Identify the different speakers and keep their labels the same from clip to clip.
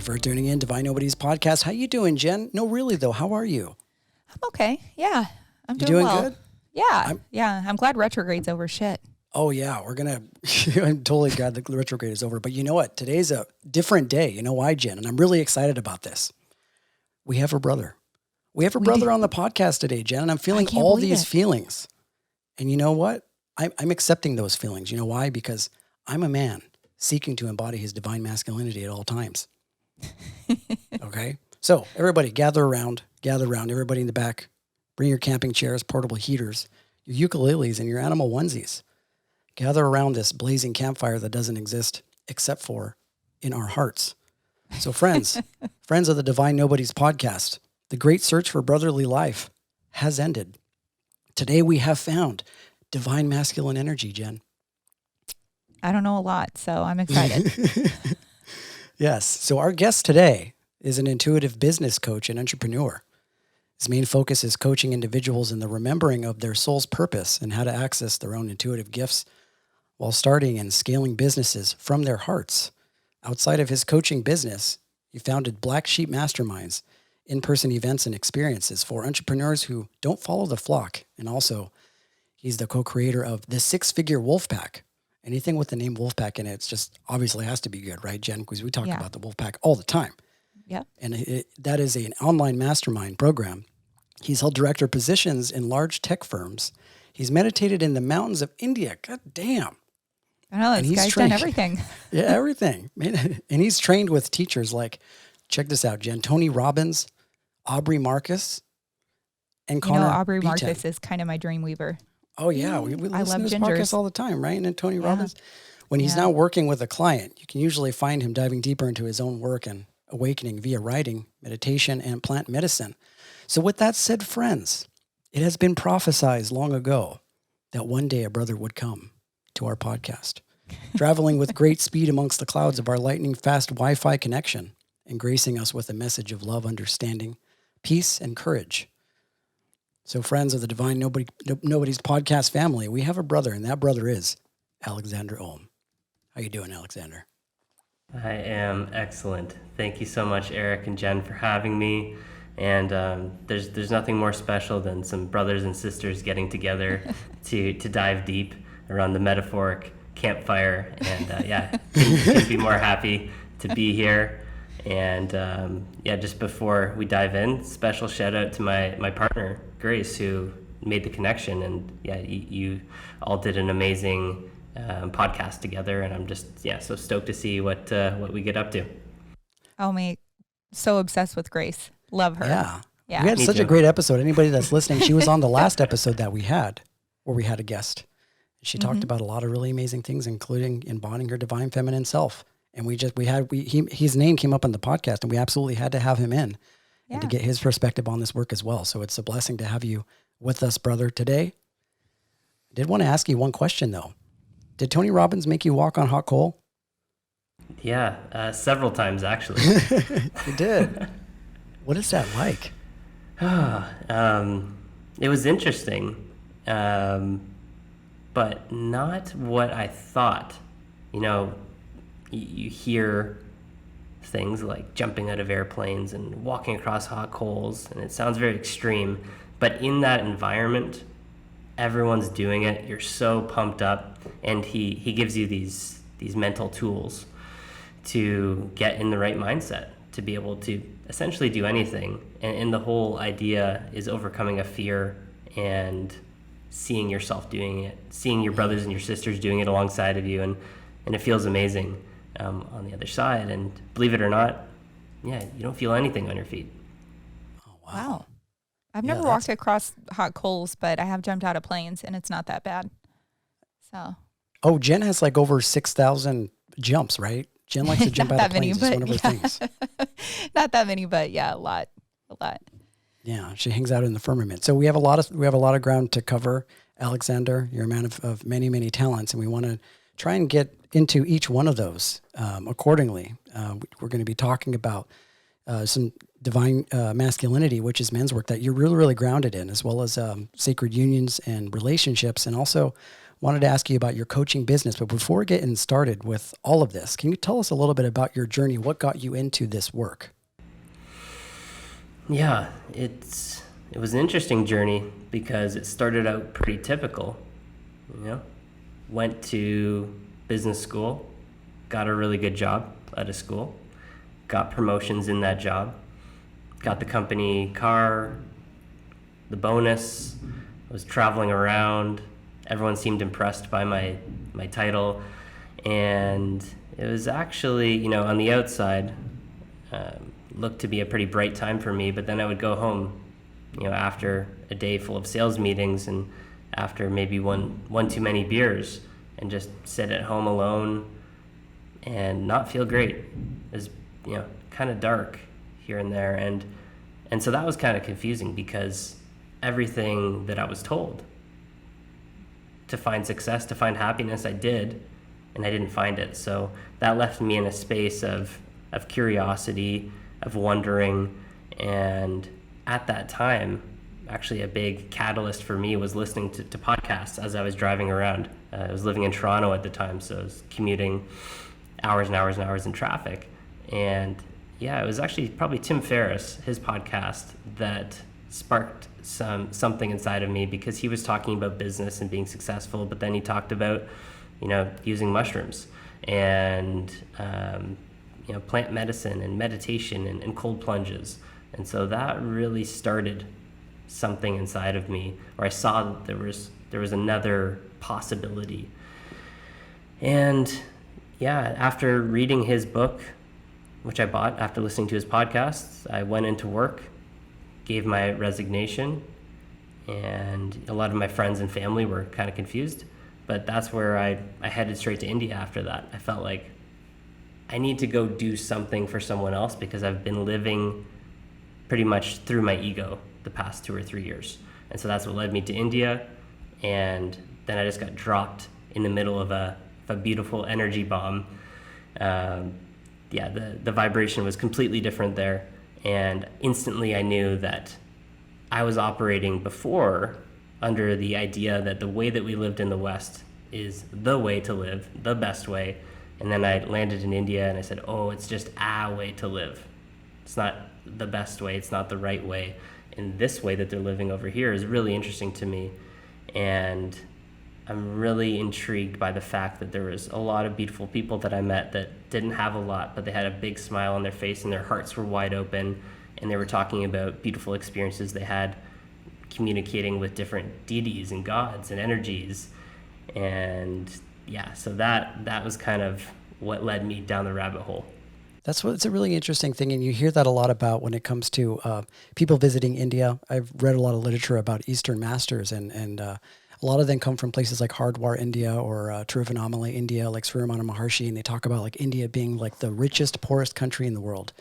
Speaker 1: for tuning in. Divine Nobodies podcast. How you doing, Jen? No, really though. How are you?
Speaker 2: I'm okay. Yeah, I'm
Speaker 1: You doing
Speaker 2: well.
Speaker 1: good?
Speaker 2: Yeah, I'm glad retrograde's over. Shit.
Speaker 1: Oh yeah, I'm totally glad the retrograde is over. But you know what? Today's a different day. You know why, Jen? And I'm really excited about this. We have a brother. We have a brother on the podcast today, Jen, and I'm feeling all these feelings. And you know what? I'm accepting those feelings. You know why? Because I'm a man seeking to embody his divine masculinity at all times. Okay? So everybody gather around, everybody in the back. Bring your camping chairs, portable heaters, your ukuleles, and your animal onesies. Gather around this blazing campfire that doesn't exist except for in our hearts. So friends, friends of the Divine Nobodies podcast, the great search for brotherly life has ended. Today we have found divine masculine energy, Jen.
Speaker 2: I don't know a lot, so I'm excited.
Speaker 1: Yes. So our guest today is an intuitive business coach and entrepreneur. His main focus is coaching individuals in the remembering of their soul's purpose and how to access their own intuitive gifts while starting and scaling businesses from their hearts. Outside of his coaching business, he founded Black Sheep Masterminds, in-person events and experiences for entrepreneurs who don't follow the flock. And also, he's the co-creator of the Six-Figure Wolfpack. Anything with the name Wolfpack in it, it's just obviously has to be good, right, Jen? Because we talk about the Wolfpack all the time.
Speaker 2: Yeah.
Speaker 1: And that is an online mastermind program. He's held director positions in large tech firms. He's meditated in the mountains of India. God damn.
Speaker 2: I know, this guy's done everything.
Speaker 1: Yeah, everything. And he's trained with teachers like, check this out, Jen, Tony Robbins, Aubrey Marcus, and Connor
Speaker 2: Aubrey
Speaker 1: Beaton.
Speaker 2: Marcus is kind of my dream weaver.
Speaker 1: Oh, yeah. We listen to his podcast all the time, right? And Tony Robbins. When he's now working with a client, you can usually find him diving deeper into his own work and awakening via writing, meditation, and plant medicine. So with that said, friends, it has been prophesized long ago that one day a brother would come to our podcast, traveling with great speed amongst the clouds of our lightning fast Wi-Fi connection and gracing us with a message of love, understanding, peace, and courage. So friends of the Divine Nobodies podcast family, we have a brother, and that brother is Alexxander Ohm. How you doing, Alexxander?
Speaker 3: I am excellent. Thank you so much, Eric and Jen, for having me. And there's nothing more special than some brothers and sisters getting together to dive deep around the metaphoric campfire. And couldn't be more happy to be here. And just before we dive in, special shout out to my partner, Grace, who made the connection. And you all did an amazing podcast together, and I'm just so stoked to see what we get up to.
Speaker 2: Oh, mate, so obsessed with Grace. Love her.
Speaker 1: Yeah. We had such a great episode. Anybody that's listening, she was on the last episode that we had, where we had a guest. She talked about a lot of really amazing things, including embodying her divine feminine self. And his name came up on the podcast, and we absolutely had to have him in and to get his perspective on this work as well. So it's a blessing to have you with us, brother, today. I did want to ask you one question though. Did Tony Robbins make you walk on hot coal?
Speaker 3: Yeah, several times actually.
Speaker 1: He did. What is that like?
Speaker 3: It was interesting, but not what I thought. You hear things like jumping out of airplanes and walking across hot coals, and it sounds very extreme. But in that environment, everyone's doing it. You're so pumped up, and he gives you these mental tools to get in the right mindset to be able to essentially do anything. And the whole idea is overcoming a fear and seeing yourself doing it, seeing your brothers and your sisters doing it alongside of you, and it feels amazing on the other side. And believe it or not, you don't feel anything on your feet.
Speaker 1: Oh, wow.
Speaker 2: I've never walked across hot coals, but I have jumped out of planes, and it's not that bad. So. Oh,
Speaker 1: Jen has like over 6,000 jumps, right? Jen likes to jump out of planes. It's one of her things.
Speaker 2: Not that many, but a lot.
Speaker 1: Yeah, she hangs out in the firmament. So we have a lot of ground to cover. Alexxander, you're a man of many, many talents, and we want to try and get into each one of those accordingly. We're going to be talking about some divine masculinity, which is men's work that you're really, really grounded in, as well as sacred unions and relationships. And also wanted to ask you about your coaching business. But before getting started with all of this, can you tell us a little bit about your journey? What got you into this work?
Speaker 3: Yeah, it was an interesting journey because it started out pretty typical. Went to business school, got a really good job out of school, got promotions in that job, got the company car, the bonus, was traveling around. Everyone seemed impressed by my title, and it was actually, on the outside, looked to be a pretty bright time for me. But then I would go home, after a day full of sales meetings and after maybe one too many beers, and just sit at home alone and not feel great. It was, kind of dark here and there, and so that was kind of confusing because everything that I was told to find success, to find happiness, I did, and I didn't find it. So that left me in a space of curiosity, of wondering, and at that time, actually a big catalyst for me was listening to podcasts as I was driving around. I was living in Toronto at the time, so I was commuting hours and hours and hours in traffic. And yeah, it was actually probably Tim Ferriss, his podcast, that sparked something inside of me, because he was talking about business and being successful, but then he talked about, using mushrooms and, plant medicine and meditation and cold plunges. And so that really started something inside of me, where I saw that there was another possibility. And yeah, after reading his book, which I bought after listening to his podcasts, I went into work, gave my resignation, and a lot of my friends and family were kind of confused. But that's where I headed straight to India after that. I felt like I need to go do something for someone else, because I've been living pretty much through my ego the past 2 or 3 years. And so that's what led me to India. And then I just got dropped in the middle of a beautiful energy bomb. The vibration was completely different there. And instantly I knew that I was operating before under the idea that the way that we lived in the West is the way to live, the best way. And then I landed in India and I said, oh, it's just a way to live. It's not the best way, it's not the right way. And this way that they're living over here is really interesting to me. And I'm really intrigued by the fact that there was a lot of beautiful people that I met that didn't have a lot, but they had a big smile on their face and their hearts were wide open, and they were talking about beautiful experiences they had communicating with different deities and gods and energies. And yeah, so that was kind of what led me down the rabbit hole.
Speaker 1: It's a really interesting thing, and you hear that a lot about when it comes to people visiting India. I've read a lot of literature about Eastern masters, and a lot of them come from places like Hardwar, India, or Tiruvannamalai, India, like Sri Ramana Maharshi, and they talk about like India being like the richest, poorest country in the world,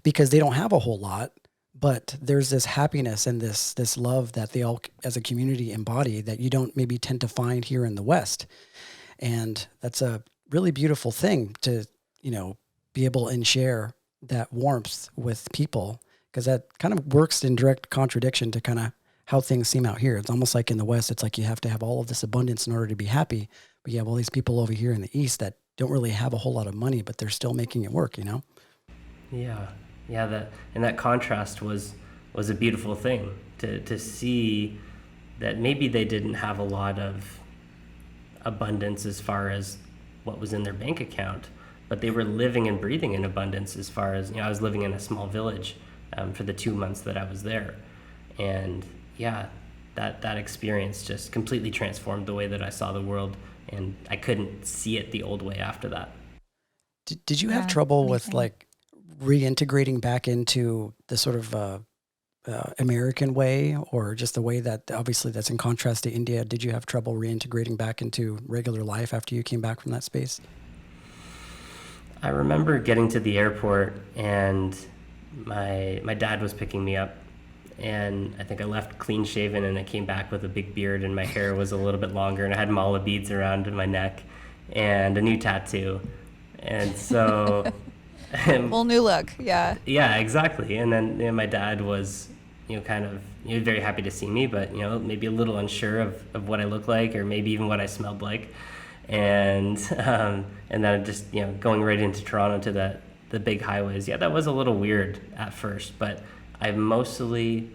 Speaker 1: because they don't have a whole lot, but there's this happiness and this love that they all, as a community, embody that you don't maybe tend to find here in the West. And that's a really beautiful thing to, be able and share that warmth with people, because that kind of works in direct contradiction to kind of how things seem out here. It's almost like in the West, it's like you have to have all of this abundance in order to be happy, but you have all these people over here in the East that don't really have a whole lot of money, but they're still making it work,
Speaker 3: Yeah, that contrast was a beautiful thing to see, that maybe they didn't have a lot of abundance as far as what was in their bank account, but they were living and breathing in abundance as far as, I was living in a small village for the 2 months that I was there. And yeah, that experience just completely transformed the way that I saw the world, and I couldn't see it the old way after that.
Speaker 1: Did you have trouble with like reintegrating back into the sort of American way, or just the way that obviously that's in contrast to India? Did you have trouble reintegrating back into regular life after you came back from that space?
Speaker 3: I remember getting to the airport, and my dad was picking me up, and I think I left clean shaven, and I came back with a big beard, and my hair was a little bit longer, and I had mala beads around my neck and a new tattoo. And so
Speaker 2: whole new look. Yeah,
Speaker 3: exactly. And then my dad was kind of, very happy to see me, but, maybe a little unsure of what I look like, or maybe even what I smelled like. And then just, going right into Toronto to the big highways. Yeah, that was a little weird at first, but I mostly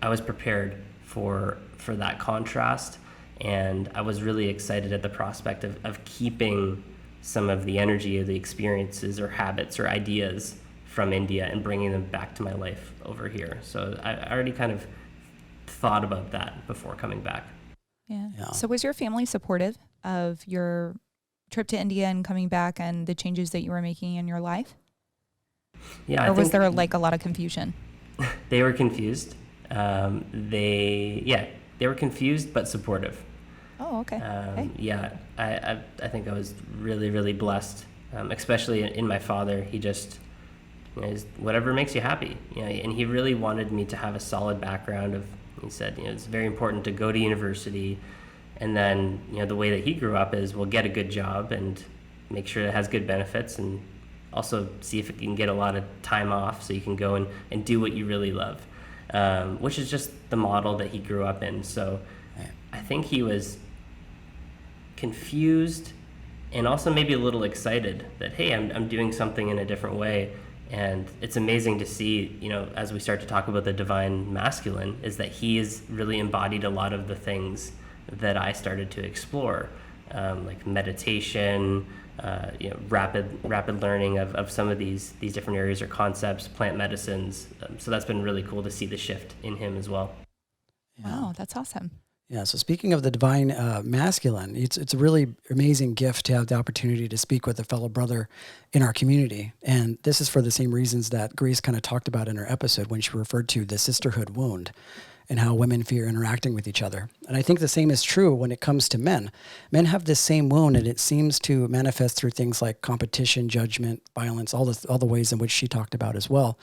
Speaker 3: I was prepared for that contrast. And I was really excited at the prospect of keeping some of the energy of the experiences or habits or ideas from India and bringing them back to my life over here. So I already kind of thought about that before coming back.
Speaker 2: Yeah. So was your family supportive of your trip to India and coming back and the changes that you were making in your life?
Speaker 3: Yeah.
Speaker 2: Or was there like a lot of confusion?
Speaker 3: They were confused. They were confused but supportive.
Speaker 2: Oh, okay. Okay.
Speaker 3: Yeah, I think I was really, really blessed, especially in my father. He just, is whatever makes you happy. And he really wanted me to have a solid background of. He said, it's very important to go to university, and then the way that he grew up is, we'll get a good job and make sure it has good benefits, and also see if it can get a lot of time off so you can go and do what you really love, which is just the model that he grew up in. So I think he was confused and also maybe a little excited that, hey, I'm doing something in a different way. And it's amazing to see, as we start to talk about the divine masculine, is that he has really embodied a lot of the things that I started to explore, like meditation, rapid learning of some of these different areas or concepts, plant medicines. So that's been really cool to see the shift in him as well.
Speaker 2: Wow, that's awesome.
Speaker 1: Yeah, so speaking of the divine masculine, it's a really amazing gift to have the opportunity to speak with a fellow brother in our community. And this is for the same reasons that Grace kind of talked about in her episode when she referred to the sisterhood wound and how women fear interacting with each other. And I think the same is true when it comes to men. Men have this same wound, and it seems to manifest through things like competition, judgment, violence, all the ways in which she talked about as well.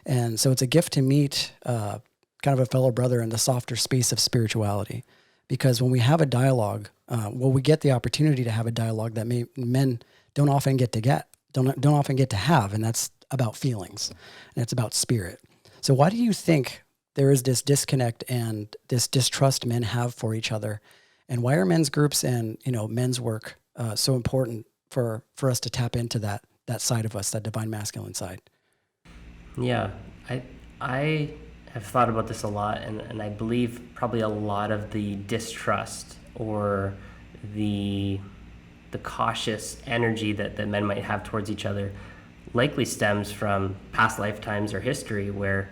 Speaker 1: And so it's a gift to meet kind of a fellow brother in the softer space of spirituality, because when we have a dialogue, we get the opportunity to have a dialogue that men don't often get to have, and that's about feelings, and it's about spirit. So why do you think there is this disconnect and this distrust men have for each other, and why are men's groups and men's work so important for us to tap into that side of us, that divine masculine side?
Speaker 3: Yeah, I have thought about this a lot, and I believe probably a lot of the distrust or the cautious energy that men might have towards each other likely stems from past lifetimes or history where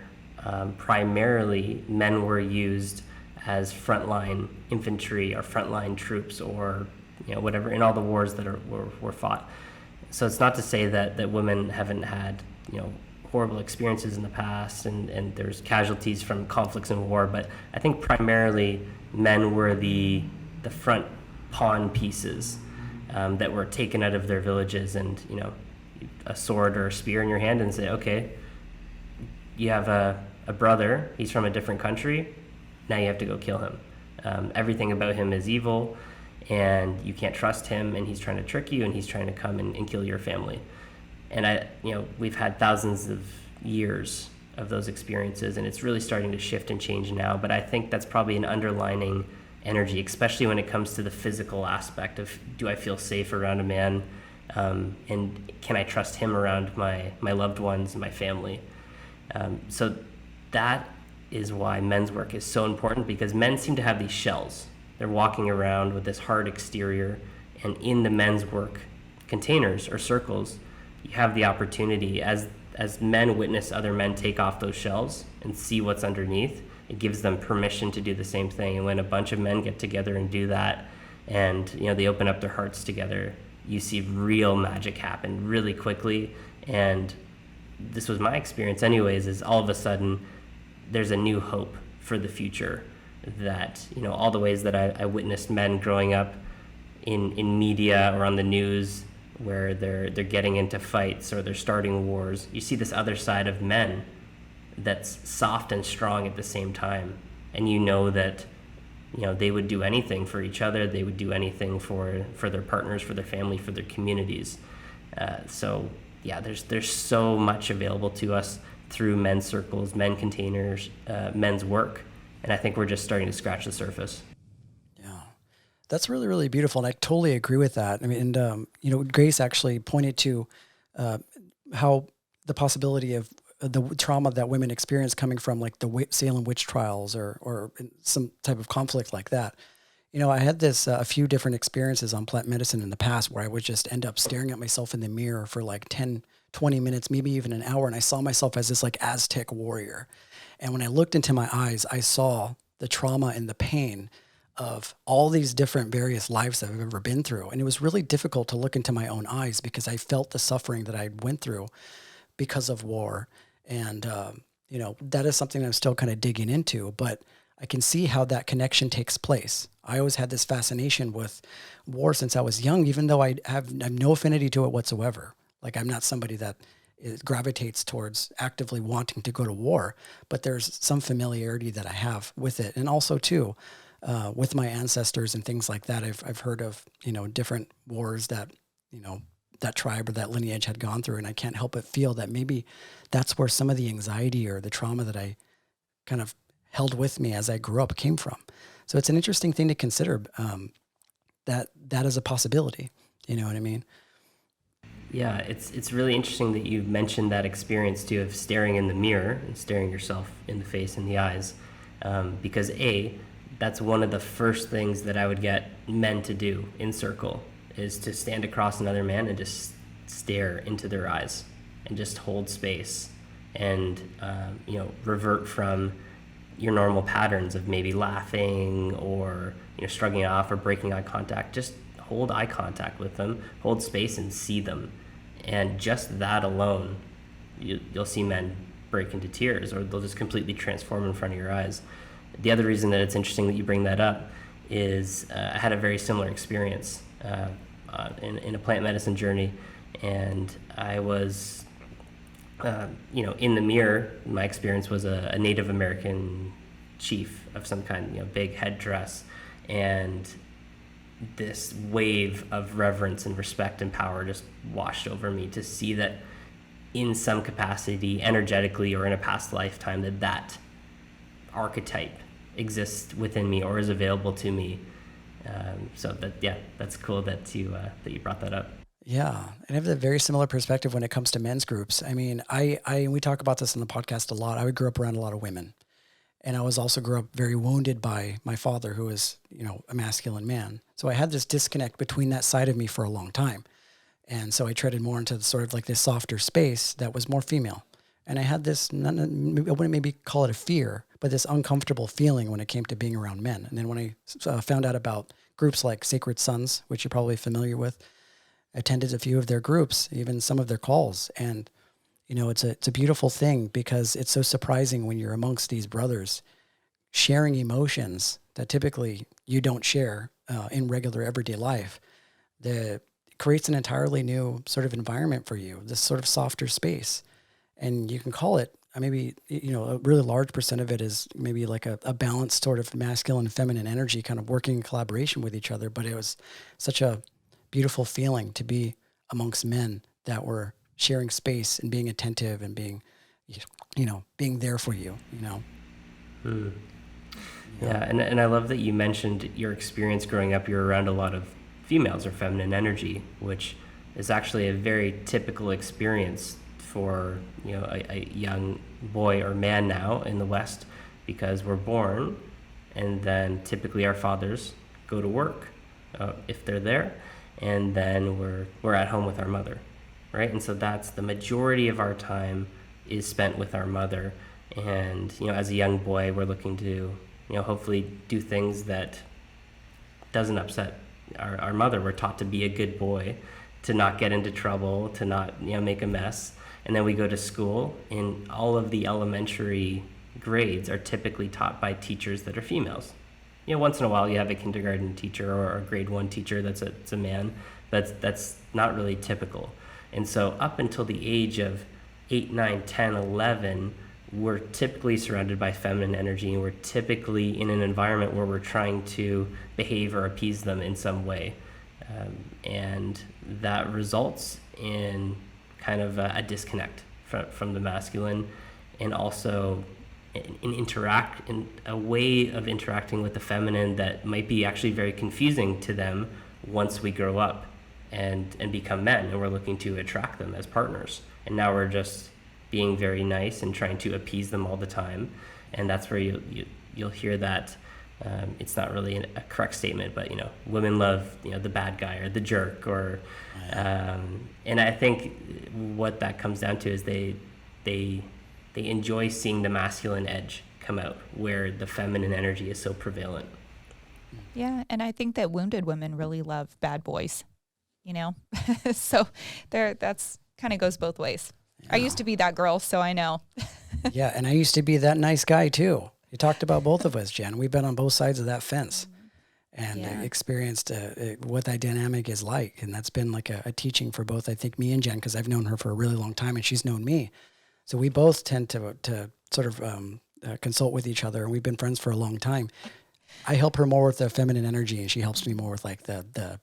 Speaker 3: primarily men were used as frontline infantry or frontline troops, or whatever, in all the wars that were fought. So it's not to say that women haven't had horrible experiences in the past, and there's casualties from conflicts and war, but I think primarily men were the front pawn pieces that were taken out of their villages, and a sword or a spear in your hand, and say, okay, you have a brother, he's from a different country, now you have to go kill him. Everything about him is evil, and you can't trust him, and he's trying to trick you, and he's trying to come and kill your family. And we've had thousands of years of those experiences, and it's really starting to shift and change now. But I think that's probably an underlining energy, especially when it comes to the physical aspect of, do I feel safe around a man, and can I trust him around my loved ones and my family? So that is why men's work is so important, because men seem to have these shells. They're walking around with this hard exterior, and in the men's work containers or circles, you have the opportunity, as men witness other men take off those shells and see what's underneath, it gives them permission to do the same thing. And when a bunch of men get together and do that, and they open up their hearts together, you see real magic happen really quickly. And this was my experience anyways, is all of a sudden there's a new hope for the future, that all the ways that I witnessed men growing up in media or on the news, where they're getting into fights or they're starting wars, you see this other side of men that's soft and strong at the same time, and that they would do anything for each other, they would do anything for their partners, for their family, for their communities. So yeah, there's so much available to us through men's circles, men containers, men's work. And I think we're just starting to scratch the surface.
Speaker 1: Yeah, that's really, really beautiful. And I totally agree with that. I mean, and, Grace actually pointed to how the possibility of the trauma that women experience coming from like the Salem witch trials or some type of conflict like that. I had this a few different experiences on plant medicine in the past where I would just end up staring at myself in the mirror for like 10, 20 minutes, maybe even an hour. And I saw myself as this like Aztec warrior. And when I looked into my eyes, I saw the trauma and the pain of all these different various lives that I've ever been through. And it was really difficult to look into my own eyes because I felt the suffering that I went through because of war. And, that is something I'm still kind of digging into, but I can see how that connection takes place. I always had this fascination with war since I was young, even though I have no affinity to it whatsoever. Like I'm not somebody that gravitates towards actively wanting to go to war, but there's some familiarity that I have with it. And also too, with my ancestors and things like that, I've heard of, different wars that, that tribe or that lineage had gone through. And I can't help but feel that maybe that's where some of the anxiety or the trauma that I kind of held with me as I grew up came from. So it's an interesting thing to consider, that is a possibility. You know what I mean?
Speaker 3: Yeah, it's really interesting that you mentioned that experience too of staring in the mirror and staring yourself in the face and the eyes, because that's one of the first things that I would get men to do in circle is to stand across another man and just stare into their eyes and just hold space and revert from your normal patterns of maybe laughing or shrugging off or breaking eye contact. Just hold eye contact with them, hold space and see them. And just that alone, you'll see men break into tears or they'll just completely transform in front of your eyes. The other reason that it's interesting that you bring that up is I had a very similar experience in a plant medicine journey, and I was, in the mirror. My experience was a Native American chief of some kind, big headdress, and this wave of reverence and respect and power just washed over me to see that in some capacity, energetically or in a past lifetime, that archetype exists within me or is available to me. That's cool that you brought that up.
Speaker 1: Yeah, and I have a very similar perspective when it comes to men's groups. I mean, we talk about this on the podcast a lot. I grew up around a lot of women, and I grew up very wounded by my father, who was, a masculine man. So I had this disconnect between that side of me for a long time, and so I treaded more into sort of like this softer space that was more female. And I had this, I wouldn't maybe call it a fear, but this uncomfortable feeling when it came to being around men. And then when I found out about groups like Sacred Sons, which you're probably familiar with, I attended a few of their groups, even some of their calls. And, it's a beautiful thing because it's so surprising when you're amongst these brothers sharing emotions that typically you don't share in regular everyday life. That creates an entirely new sort of environment for you, this sort of softer space. And you can call it, maybe, a really large percent of it is maybe like a balanced sort of masculine and feminine energy kind of working in collaboration with each other. But it was such a beautiful feeling to be amongst men that were sharing space and being attentive and being, being there for you,
Speaker 3: Yeah, and I love that you mentioned your experience growing up. You're around a lot of females or feminine energy, which is actually a very typical experience for a young boy or man now in the West, because we're born and then typically our fathers go to work if they're there, and then we're at home with our mother, right? And so that's the majority of our time is spent with our mother. And as a young boy, we're looking to hopefully do things that doesn't upset our mother. We're taught to be a good boy, to not get into trouble, to not make a mess. And then we go to school, and all of the elementary grades are typically taught by teachers that are females. Once in a while you have a kindergarten teacher or a grade 1 teacher that's a man. That's not really typical. And so up until the age of 8, 9, 10, 11, we're typically surrounded by feminine energy, and we're typically in an environment where we're trying to behave or appease them in some way. And that results in kind of a disconnect from the masculine. and also in a way of interacting with the feminine that might be actually very confusing to them once we grow up and become men, and we're looking to attract them as partners. And now we're just being very nice and trying to appease them all the time. And that's where you'll hear that it's not really a correct statement, but women love the bad guy or the jerk, or and I think what that comes down to is they enjoy seeing the masculine edge come out where the feminine energy is so prevalent.
Speaker 2: Yeah, and I think that wounded women really love bad boys, so that's kind of goes both ways. Yeah. I used to be that girl, so I know.
Speaker 1: Yeah, and I used to be that nice guy too. You talked about both of us, Jen. We've been on both sides of that fence and experienced what that dynamic is like. And that's been like a teaching for both, I think, me and Jen, because I've known her for a really long time and she's known me. So we both tend to sort of consult with each other, and we've been friends for a long time. I help her more with the feminine energy, and she helps me more with like the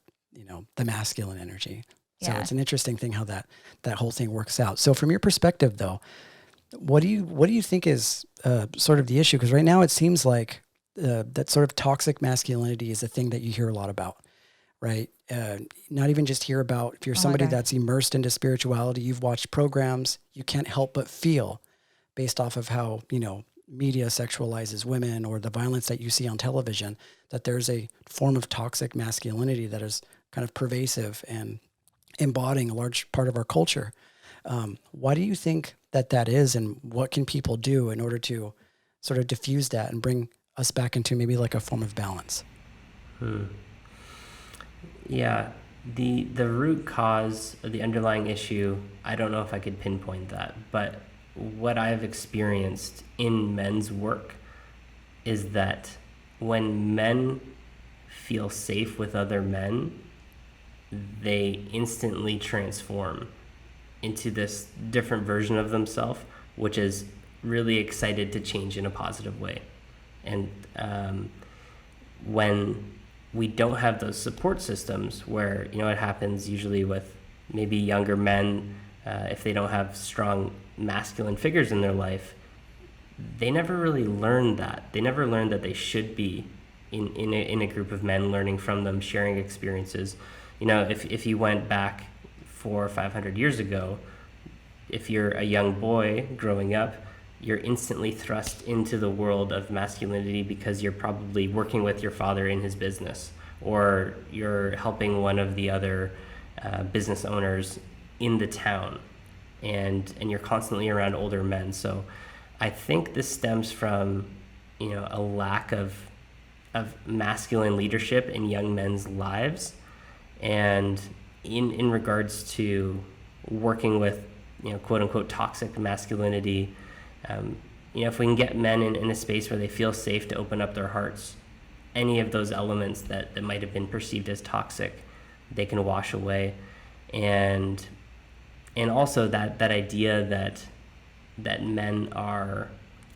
Speaker 1: masculine energy. So it's an interesting thing how that whole thing works out. So from your perspective, though, what do you think is sort of the issue? Because right now it seems like that sort of toxic masculinity is a thing that you hear a lot about, right? Not even just hear about, if you're somebody that's immersed into spirituality, you've watched programs, you can't help but feel based off of how, media sexualizes women or the violence that you see on television, that there's a form of toxic masculinity that is kind of pervasive and embodying a large part of our culture. Why do you think that is, and what can people do in order to sort of diffuse that and bring us back into maybe like a form of balance?
Speaker 3: Yeah, the root cause of the underlying issue, I don't know if I could pinpoint that, but what I've experienced in men's work is that when men feel safe with other men, they instantly transform into this different version of themselves, which is really excited to change in a positive way. And when we don't have those support systems where, it happens usually with maybe younger men, if they don't have strong masculine figures in their life, they never really learn that. They never learn that they should be in a group of men, learning from them, sharing experiences. If you went back 400 or 500 years ago, if you're a young boy growing up, you're instantly thrust into the world of masculinity because you're probably working with your father in his business, or you're helping one of the other business owners in the town, and you're constantly around older men. So I think this stems from a lack of masculine leadership in young men's lives, and in regards to working with quote unquote toxic masculinity. If we can get men in a space where they feel safe to open up their hearts, any of those elements that might have been perceived as toxic, they can wash away. And also that idea that men are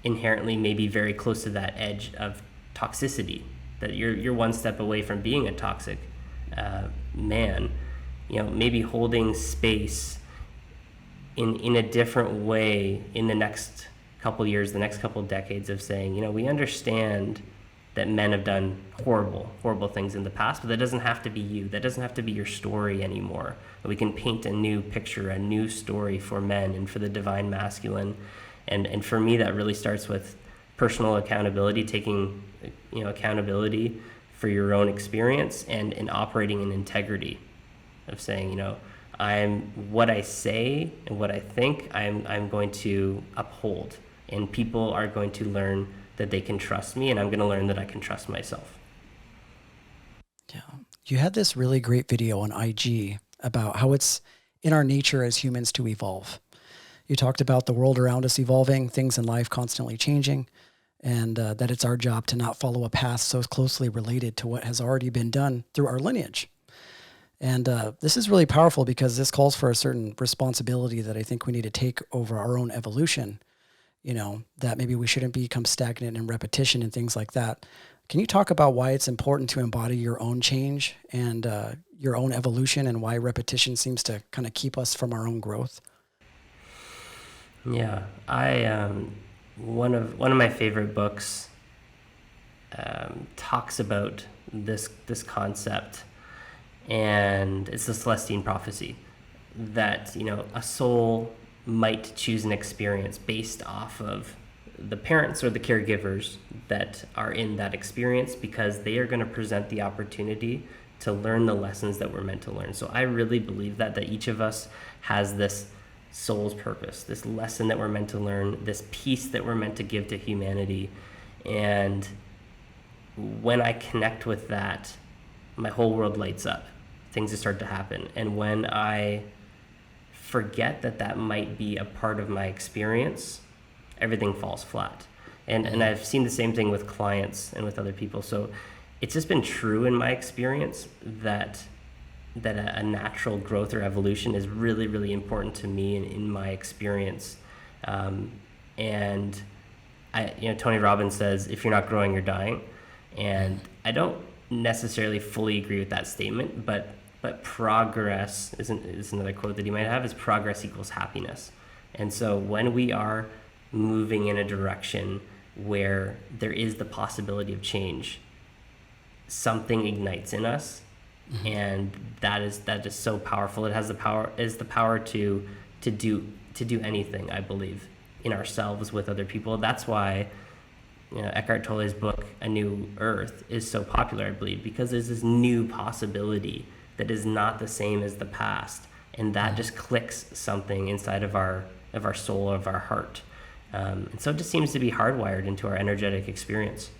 Speaker 3: inherently maybe very close to that edge of toxicity, that you're one step away from being a toxic man, maybe holding space in a different way in the next couple years, the next couple decades, of saying, we understand that men have done horrible things in the past, but that doesn't have to be you. That doesn't have to be your story anymore. We can paint a new picture, a new story for men and for the divine masculine. And for me, that really starts with personal accountability, taking accountability for your own experience, and operating in integrity, of saying, I'm what I say and what I think I'm going to uphold, and people are going to learn that they can trust me, and I'm going to learn that I can trust myself.
Speaker 1: Yeah. You had this really great video on IG about how it's in our nature as humans to evolve. You talked about the world around us evolving, things in life constantly changing, and that it's our job to not follow a path so closely related to what has already been done through our lineage. And this is really powerful because this calls for a certain responsibility that I think we need to take over our own evolution, that maybe we shouldn't become stagnant in repetition and things like that. Can you talk about why it's important to embody your own change and your own evolution, and why repetition seems to kind of keep us from our own growth?
Speaker 3: Yeah, I one of my favorite books talks about this concept, and it's the Celestine Prophecy, that a soul might choose an experience based off of the parents or the caregivers that are in that experience, because they are going to present the opportunity to learn the lessons that we're meant to learn. So I really believe that each of us has this soul's purpose, this lesson that we're meant to learn, this piece that we're meant to give to humanity. And when I connect with that, my whole world lights up. Things just start to happen. And when I forget that might be a part of my experience, everything falls flat. And I've seen the same thing with clients and with other people. So it's just been true in my experience that a natural growth or evolution is really, really important to me in my experience. And Tony Robbins says, if you're not growing, you're dying. And I don't necessarily fully agree with that statement, but progress is another quote that he might have, is progress equals happiness. And so when we are moving in a direction where there is the possibility of change, something ignites in us. Mm-hmm. And that is so powerful. It has the power to do anything, I believe, in ourselves, with other people. That's why Eckhart Tolle's book A New Earth is so popular, I believe, because there's this new possibility that is not the same as the past, and that just clicks something inside of our soul, of our heart. And so it just seems to be hardwired into our energetic experience.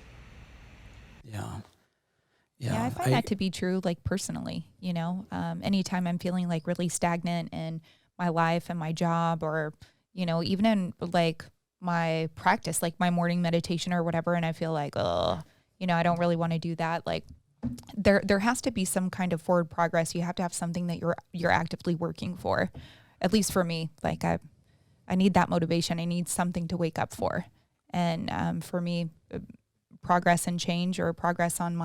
Speaker 2: Yeah, I find that to be true, like personally, anytime I'm feeling like really stagnant in my life and my job, or, even in like my practice, like my morning meditation or whatever, and I feel like, I don't really want to do that. Like there has to be some kind of forward progress. You have to have something that you're actively working for. At least for me, like I need that motivation. I need something to wake up for. And for me, progress and change, or progress on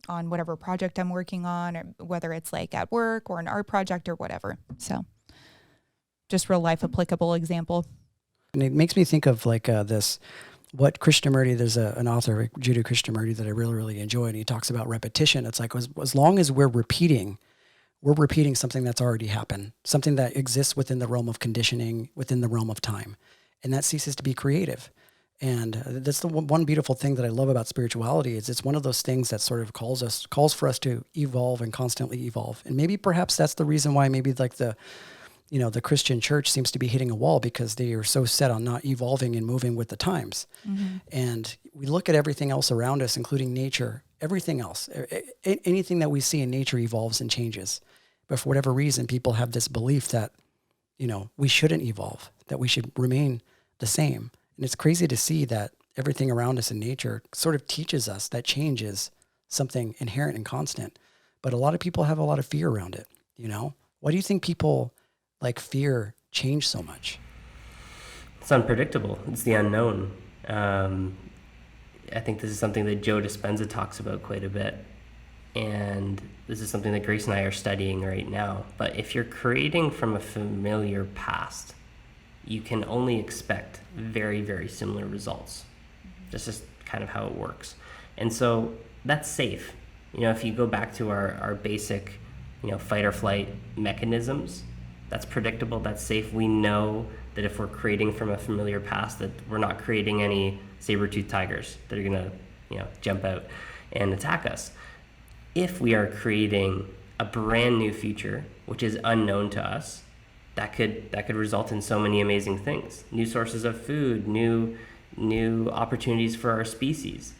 Speaker 2: whatever project I'm working on, or whether it's like at work or an art project or whatever. So just real life applicable example.
Speaker 1: And it makes me think of like what Krishnamurti, there's an author, Jiddu Krishnamurti, that I really, really enjoy. And he talks about repetition. It's like, as long as we're repeating something that's already happened, something that exists within the realm of conditioning, within the realm of time, and that ceases to be creative. And that's the one beautiful thing that I love about spirituality, is it's one of those things that sort of calls for us to evolve and constantly evolve. And maybe perhaps that's the reason why maybe like the Christian church seems to be hitting a wall, because they are so set on not evolving and moving with the times. Mm-hmm. And we look at everything else around us, including nature, everything else, anything that we see in nature evolves and changes. But for whatever reason, people have this belief that, we shouldn't evolve, that we should remain the same. And it's crazy to see that everything around us in nature sort of teaches us that change is something inherent and constant. But a lot of people have a lot of fear around it, Why do you think people like fear change so much?
Speaker 3: It's unpredictable. It's the unknown. I think this is something that Joe Dispenza talks about quite a bit. And this is something that Grace and I are studying right now. But if you're creating from a familiar past, you can only expect very, very similar results. That's just kind of how it works. And so that's safe. If you go back to our basic, fight or flight mechanisms, that's predictable, that's safe. We know that if we're creating from a familiar past, that we're not creating any saber-toothed tigers that are gonna, jump out and attack us. If we are creating a brand new future, which is unknown to us, that could result in so many amazing things. New sources of food, new opportunities for our species.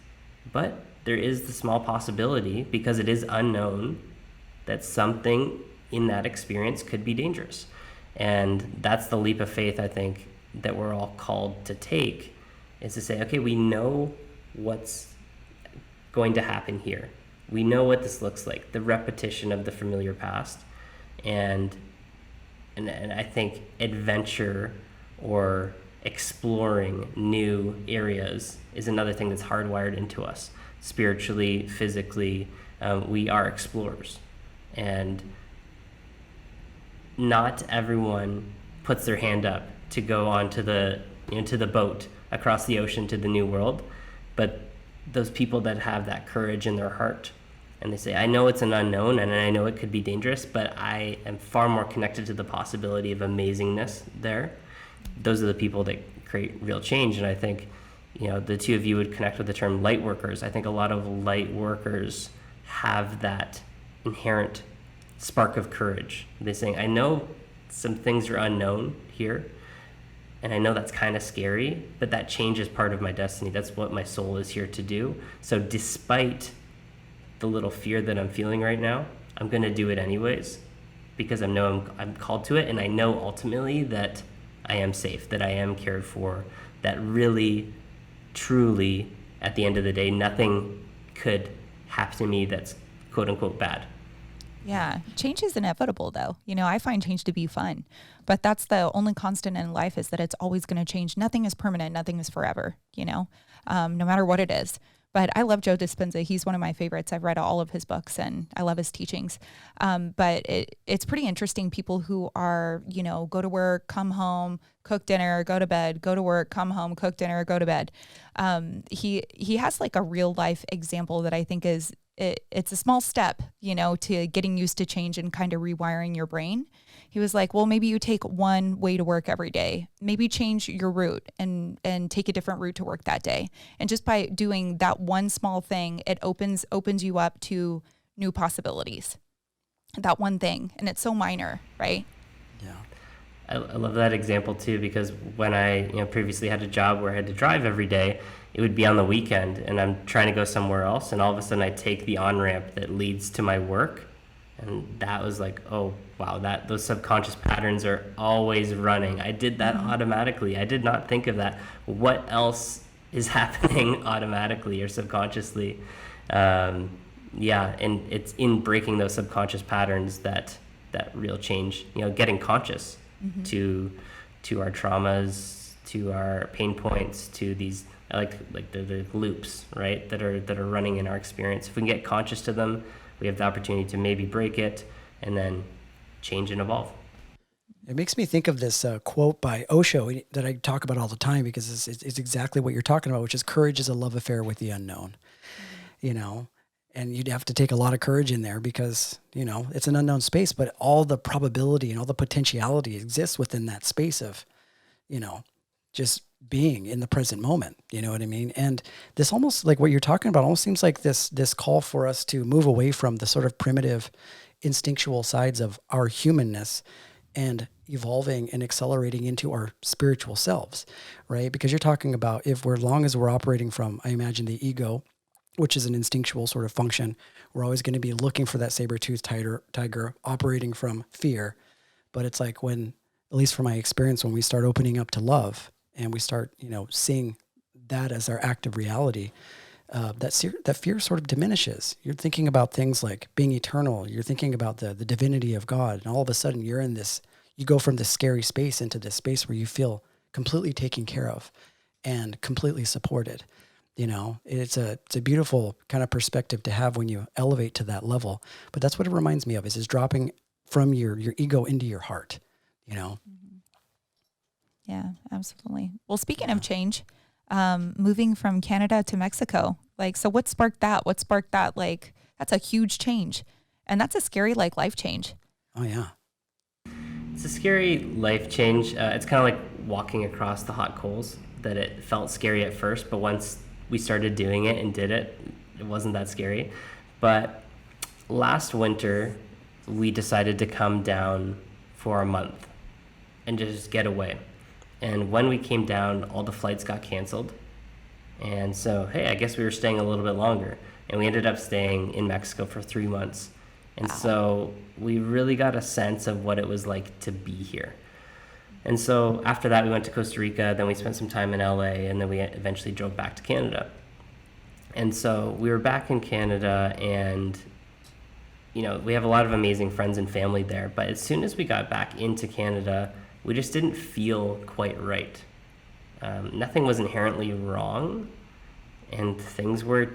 Speaker 3: But there is the small possibility, because it is unknown, that something in that experience could be dangerous. And that's the leap of faith, I think, that we're all called to take, is to say, okay, we know what's going to happen here. We know what this looks like, the repetition of the familiar past. And I think adventure or exploring new areas is another thing that's hardwired into us. Spiritually, physically, we are explorers. And not everyone puts their hand up to go onto to the boat across the ocean to the new world. But those people that have that courage in their heart, and they say, I know it's an unknown and I know it could be dangerous, but I am far more connected to the possibility of amazingness there. Those are the people that create real change. And I think, the two of you would connect with the term light workers. I think a lot of light workers have that inherent spark of courage. They're saying, I know some things are unknown here, and I know that's kind of scary, but that change is part of my destiny. That's what my soul is here to do. So despite the little fear that I'm feeling right now, I'm going to do it anyways, because I know I'm called to it, and I know ultimately that I am safe, that I am cared for, that really, truly, at the end of the day, nothing could happen to me that's quote unquote bad.
Speaker 2: Yeah. Change is inevitable though. I find change to be fun, but that's the only constant in life, is that it's always going to change. Nothing is permanent. Nothing is forever, no matter what it is. But I love Joe Dispenza. He's one of my favorites. I've read all of his books and I love his teachings. But it's pretty interesting. People who are, go to work, come home, cook dinner, go to bed, go to work, come home, cook dinner, go to bed. He has like a real life example that I think is, it's a small step, to getting used to change and kind of rewiring your brain. He was like, well, maybe you take one way to work every day, maybe change your route and take a different route to work that day. And just by doing that one small thing, it opens you up to new possibilities, that one thing. And it's so minor, right?
Speaker 1: Yeah.
Speaker 3: I love that example too, because when I previously had a job where I had to drive every day, it would be on the weekend and I'm trying to go somewhere else, and all of a sudden I take the on-ramp that leads to my work, and that was like, oh wow, those subconscious patterns are always running. I did that automatically. I did not think of that. What else is happening automatically or subconsciously? And it's in breaking those subconscious patterns that real change, getting conscious to our traumas, to our pain points, to these like the loops, right, that are running in our experience. If we can get conscious to them, we have the opportunity to maybe break it and then change and evolve.
Speaker 1: It makes me think of this quote by Osho that I talk about all the time, because it's exactly what you're talking about, which is courage is a love affair with the unknown. And you'd have to take a lot of courage in there, because, it's an unknown space, but all the probability and all the potentiality exists within that space of, just being in the present moment. You know what I mean? And this almost, like what you're talking about, almost seems like this call for us to move away from the sort of primitive instinctual sides of our humanness and evolving and accelerating into our spiritual selves, right? Because you're talking about, as long as we're operating from, I imagine, the ego, which is an instinctual sort of function, we're always going to be looking for that saber-toothed tiger, operating from fear. But it's like when, at least from my experience, when we start opening up to love and we start, seeing that as our active reality, that fear sort of diminishes. You're thinking about things like being eternal. You're thinking about the divinity of God. And all of a sudden you go from this scary space into this space where you feel completely taken care of and completely supported. It's a beautiful kind of perspective to have when you elevate to that level. But that's what it reminds me of, is dropping from your ego into your heart,
Speaker 2: Yeah, absolutely. Well, speaking of change, moving from Canada to Mexico, so what sparked that? That's a huge change. And that's a scary, life change.
Speaker 1: Oh yeah.
Speaker 3: It's a scary life change. It's kind of like walking across the hot coals, that it felt scary at first, but once we started doing it and did it, it wasn't that scary. But last winter, we decided to come down for a month and just get away. And when we came down, all the flights got canceled. And so, hey, I guess we were staying a little bit longer. And we ended up staying in Mexico for 3 months. And so we really got a sense of what it was like to be here. And so after that, we went to Costa Rica, then we spent some time in LA, and then we eventually drove back to Canada. And so we were back in Canada, and we have a lot of amazing friends and family there. But as soon as we got back into Canada, we just didn't feel quite right. Nothing was inherently wrong, and things were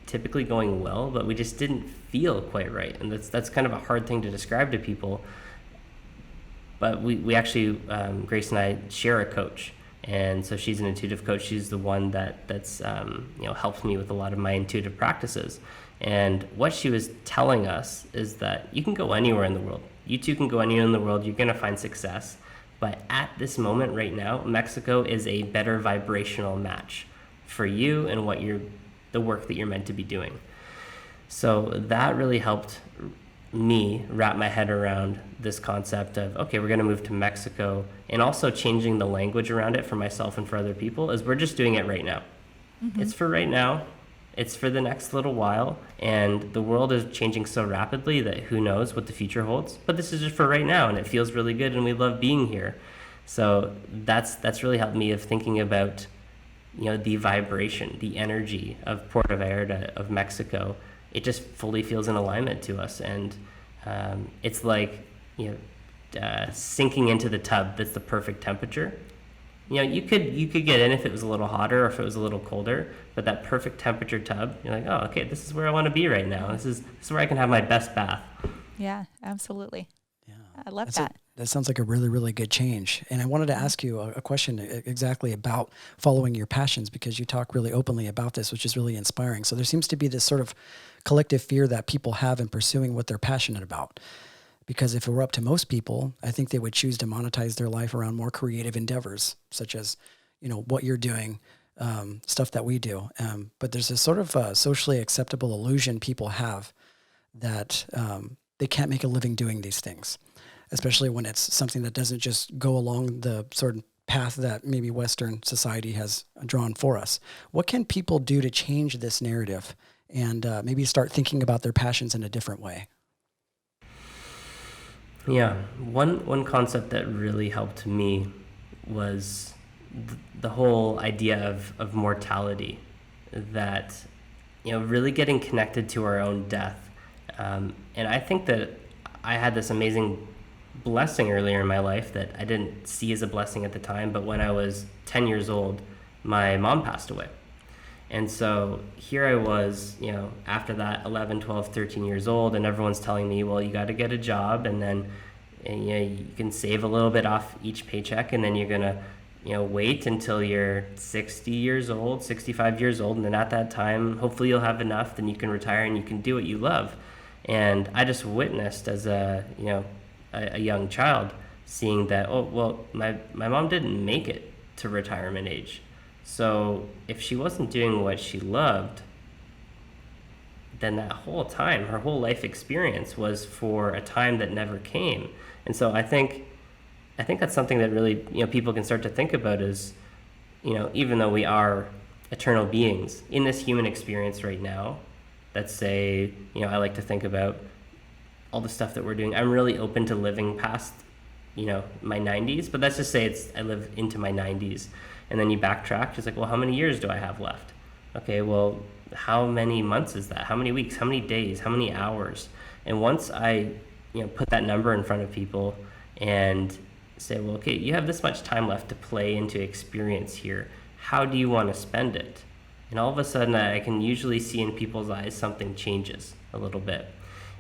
Speaker 3: typically going well, but we just didn't feel quite right. And that's kind of a hard thing to describe to people. But we actually, Grace and I share a coach. And so she's an intuitive coach. She's the one that's helped me with a lot of my intuitive practices. And what she was telling us is that you can go anywhere in the world. You too can go anywhere in the world. You're going to find success. But at this moment right now, Mexico is a better vibrational match for you and the work that you're meant to be doing. So that really helped me wrap my head around this concept of, okay, we're going to move to Mexico, and also changing the language around it for myself and for other people is we're just doing it right now. Mm-hmm. It's for right now. It's for the next little while. And the world is changing so rapidly that who knows what the future holds. But this is just for right now, and it feels really good, and we love being here. So that's really helped me of thinking about, the vibration, the energy of Puerto Vallarta, of Mexico. It just fully feels in alignment to us, and it's like sinking into the tub that's the perfect temperature. You could get in if it was a little hotter or if it was a little colder, but that perfect temperature tub, you're like, oh, okay, this is where I want to be right now. This is where I can have my best bath.
Speaker 2: Yeah, absolutely.
Speaker 1: Yeah,
Speaker 2: I love that.
Speaker 1: That sounds like a really, really good change. And I wanted to ask you a question exactly about following your passions, because you talk really openly about this, which is really inspiring. So there seems to be this sort of collective fear that people have in pursuing what they're passionate about. Because if it were up to most people, I think they would choose to monetize their life around more creative endeavors, such as, what you're doing, stuff that we do. But there's this sort of socially acceptable illusion people have that they can't make a living doing these things, especially when it's something that doesn't just go along the sort of path that maybe Western society has drawn for us. What can people do to change this narrative and maybe start thinking about their passions in a different way?
Speaker 3: Yeah, one concept that really helped me was the whole idea of mortality, that, really getting connected to our own death. And I think that I had this amazing blessing earlier in my life that I didn't see as a blessing at the time, but when I was 10 years old, my mom passed away. And so here I was, after that, 11, 12, 13 years old, and everyone's telling me, well, you got to get a job, and then you can save a little bit off each paycheck, and then you're going to, wait until you're 60 years old, 65 years old, and then at that time, hopefully you'll have enough, then you can retire and you can do what you love. And I just witnessed as a young child, seeing that, oh, well, my mom didn't make it to retirement age. So if she wasn't doing what she loved, then that whole time, her whole life experience was for a time that never came. And so I think that's something that really, people can start to think about is, even though we are eternal beings in this human experience right now, let's say, I like to think about all the stuff that we're doing. I'm really open to living past, my 90s, but let's just say I live into my 90s. And then you backtrack, it's like, well, how many years do I have left? Okay, well, how many months is that? How many weeks? How many days? How many hours? And once I, put that number in front of people and say, well, okay, you have this much time left to play and to experience here. How do you want to spend it? And all of a sudden, I can usually see in people's eyes something changes a little bit.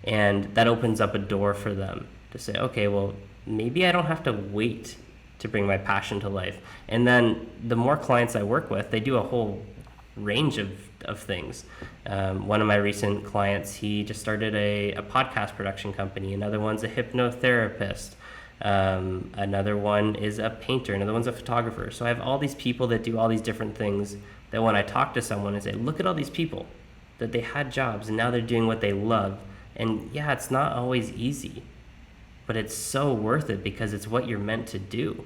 Speaker 3: And that opens up a door for them to say, okay, well, maybe I don't have to wait to bring my passion to life. And then the more clients I work with, they do a whole range of things. One of my recent clients, he just started a podcast production company. Another one's a hypnotherapist. Another one is a painter. Another one's a photographer. So I have all these people that do all these different things that when I talk to someone and say, look at all these people, that they had jobs and now they're doing what they love. And yeah, it's not always easy, but it's so worth it because it's what you're meant to do.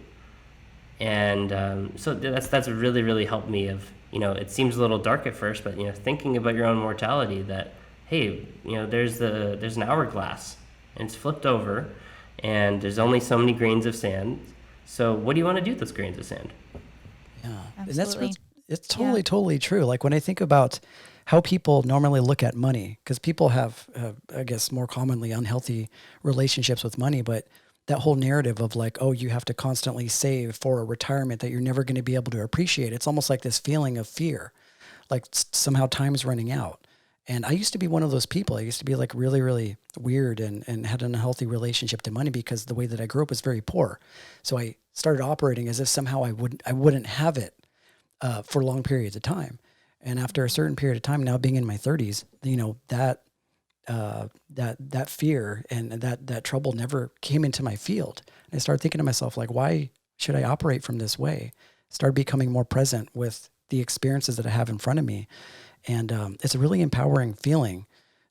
Speaker 3: And so that's really, really helped me of, it seems a little dark at first, but, thinking about your own mortality, that, hey, there's an hourglass and it's flipped over and there's only so many grains of sand. So what do you want to do with those grains of sand?
Speaker 1: Yeah.
Speaker 2: Absolutely.
Speaker 1: And it's totally true. Like when I think about how people normally look at money, because people have, I guess, more commonly unhealthy relationships with money, but that whole narrative of like, oh, you have to constantly save for a retirement that you're never going to be able to appreciate. It's almost like this feeling of fear, like somehow time's running out. And I used to be one of those people. I used to be like really, really weird and had an unhealthy relationship to money because the way that I grew up was very poor. So I started operating as if somehow I wouldn't have it for long periods of time. And after a certain period of time, now being in my 30s, that fear and that trouble never came into my field. And I started thinking to myself, like, why should I operate from this way? Started becoming more present with the experiences that I have in front of me. And it's a really empowering feeling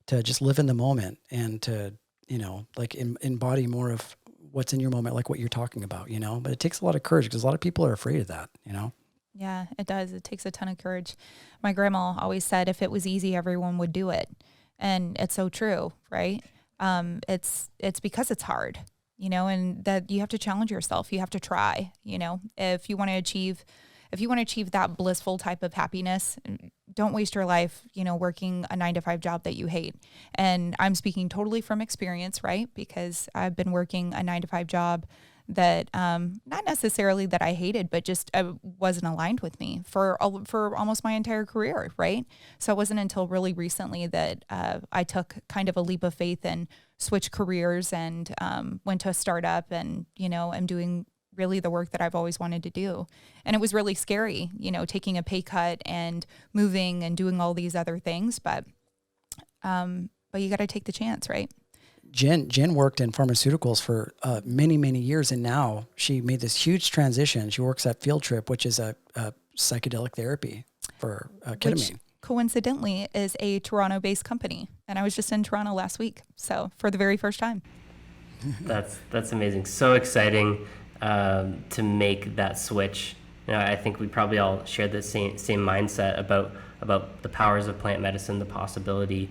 Speaker 1: to just live in the moment and to, like embody more of what's in your moment, like what you're talking about, but it takes a lot of courage because a lot of people are afraid of that,
Speaker 2: Yeah, it does. It takes a ton of courage. My grandma always said, if it was easy, everyone would do it. And it's so true, right? It's because it's hard, and that you have to challenge yourself. You have to try, if you want to achieve that blissful type of happiness, don't waste your life, working a 9-to-5 job that you hate. And I'm speaking totally from experience, right? Because I've been working a 9-to-5 job that not necessarily that I hated, but just wasn't aligned with me for almost my entire career, right? So it wasn't until really recently that I took kind of a leap of faith and switched careers and went to a startup and, am doing really the work that I've always wanted to do. And it was really scary, taking a pay cut and moving and doing all these other things. But you got to take the chance, right?
Speaker 1: Jen worked in pharmaceuticals for many, many years, and now she made this huge transition. She works at Field Trip, which is a psychedelic therapy for ketamine.
Speaker 2: Which coincidentally is a Toronto-based company, and I was just in Toronto last week, so for the very first time.
Speaker 3: That's amazing. So exciting to make that switch. I think we probably all share the same mindset about the powers of plant medicine, the possibility.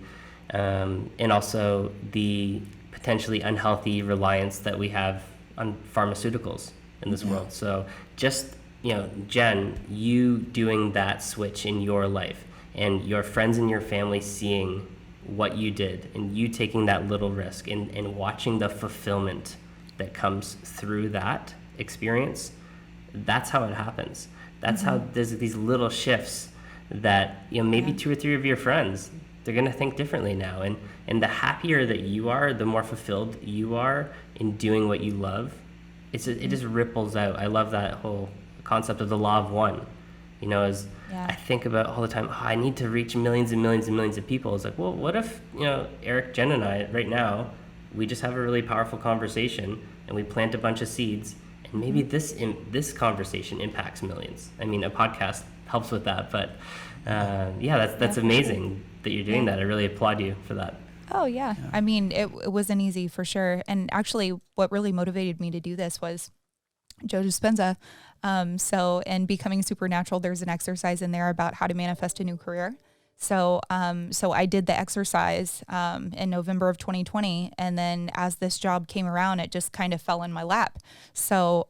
Speaker 3: And also the potentially unhealthy reliance that we have on pharmaceuticals in this world. So just, Jen, you doing that switch in your life and your friends and your family seeing what you did and you taking that little risk and watching the fulfillment that comes through that experience, that's how it happens. That's how there's these little shifts that, maybe 2 or 3 of your friends, they're going to think differently now. And the happier that you are, the more fulfilled you are in doing what you love. It just ripples out. I love that whole concept of the law of one. I think about all the time, I need to reach millions and millions and millions of people. It's like, well, what if, Eric, Jen, and I right now, we just have a really powerful conversation and we plant a bunch of seeds and maybe this conversation impacts millions. I mean, a podcast helps with that, but that's amazing that you're doing that. I really applaud you for that.
Speaker 2: Oh yeah. I mean, it wasn't easy for sure. And actually what really motivated me to do this was Joe Dispenza. So in Becoming Supernatural, there's an exercise in there about how to manifest a new career. So I did the exercise in November of 2020, and then as this job came around, it just kind of fell in my lap. So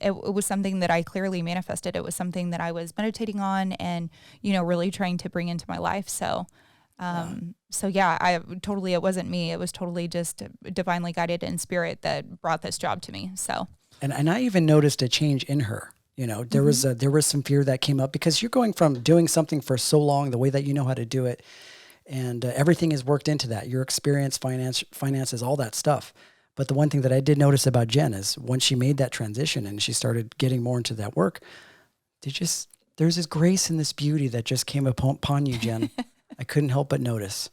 Speaker 2: it was something that I clearly manifested. It was something that I was meditating on and really trying to bring into my life. So it wasn't me. It was totally just divinely guided in spirit that brought this job to me. So
Speaker 1: and I even noticed a change in her. There was some fear that came up because you're going from doing something for so long, the way that you know how to do it, and everything is worked into that. Your experience, finances, all that stuff. But the one thing that I did notice about Jen is once she made that transition and she started getting more into that work, there's this grace and this beauty that just came upon you, Jen. I couldn't help but notice.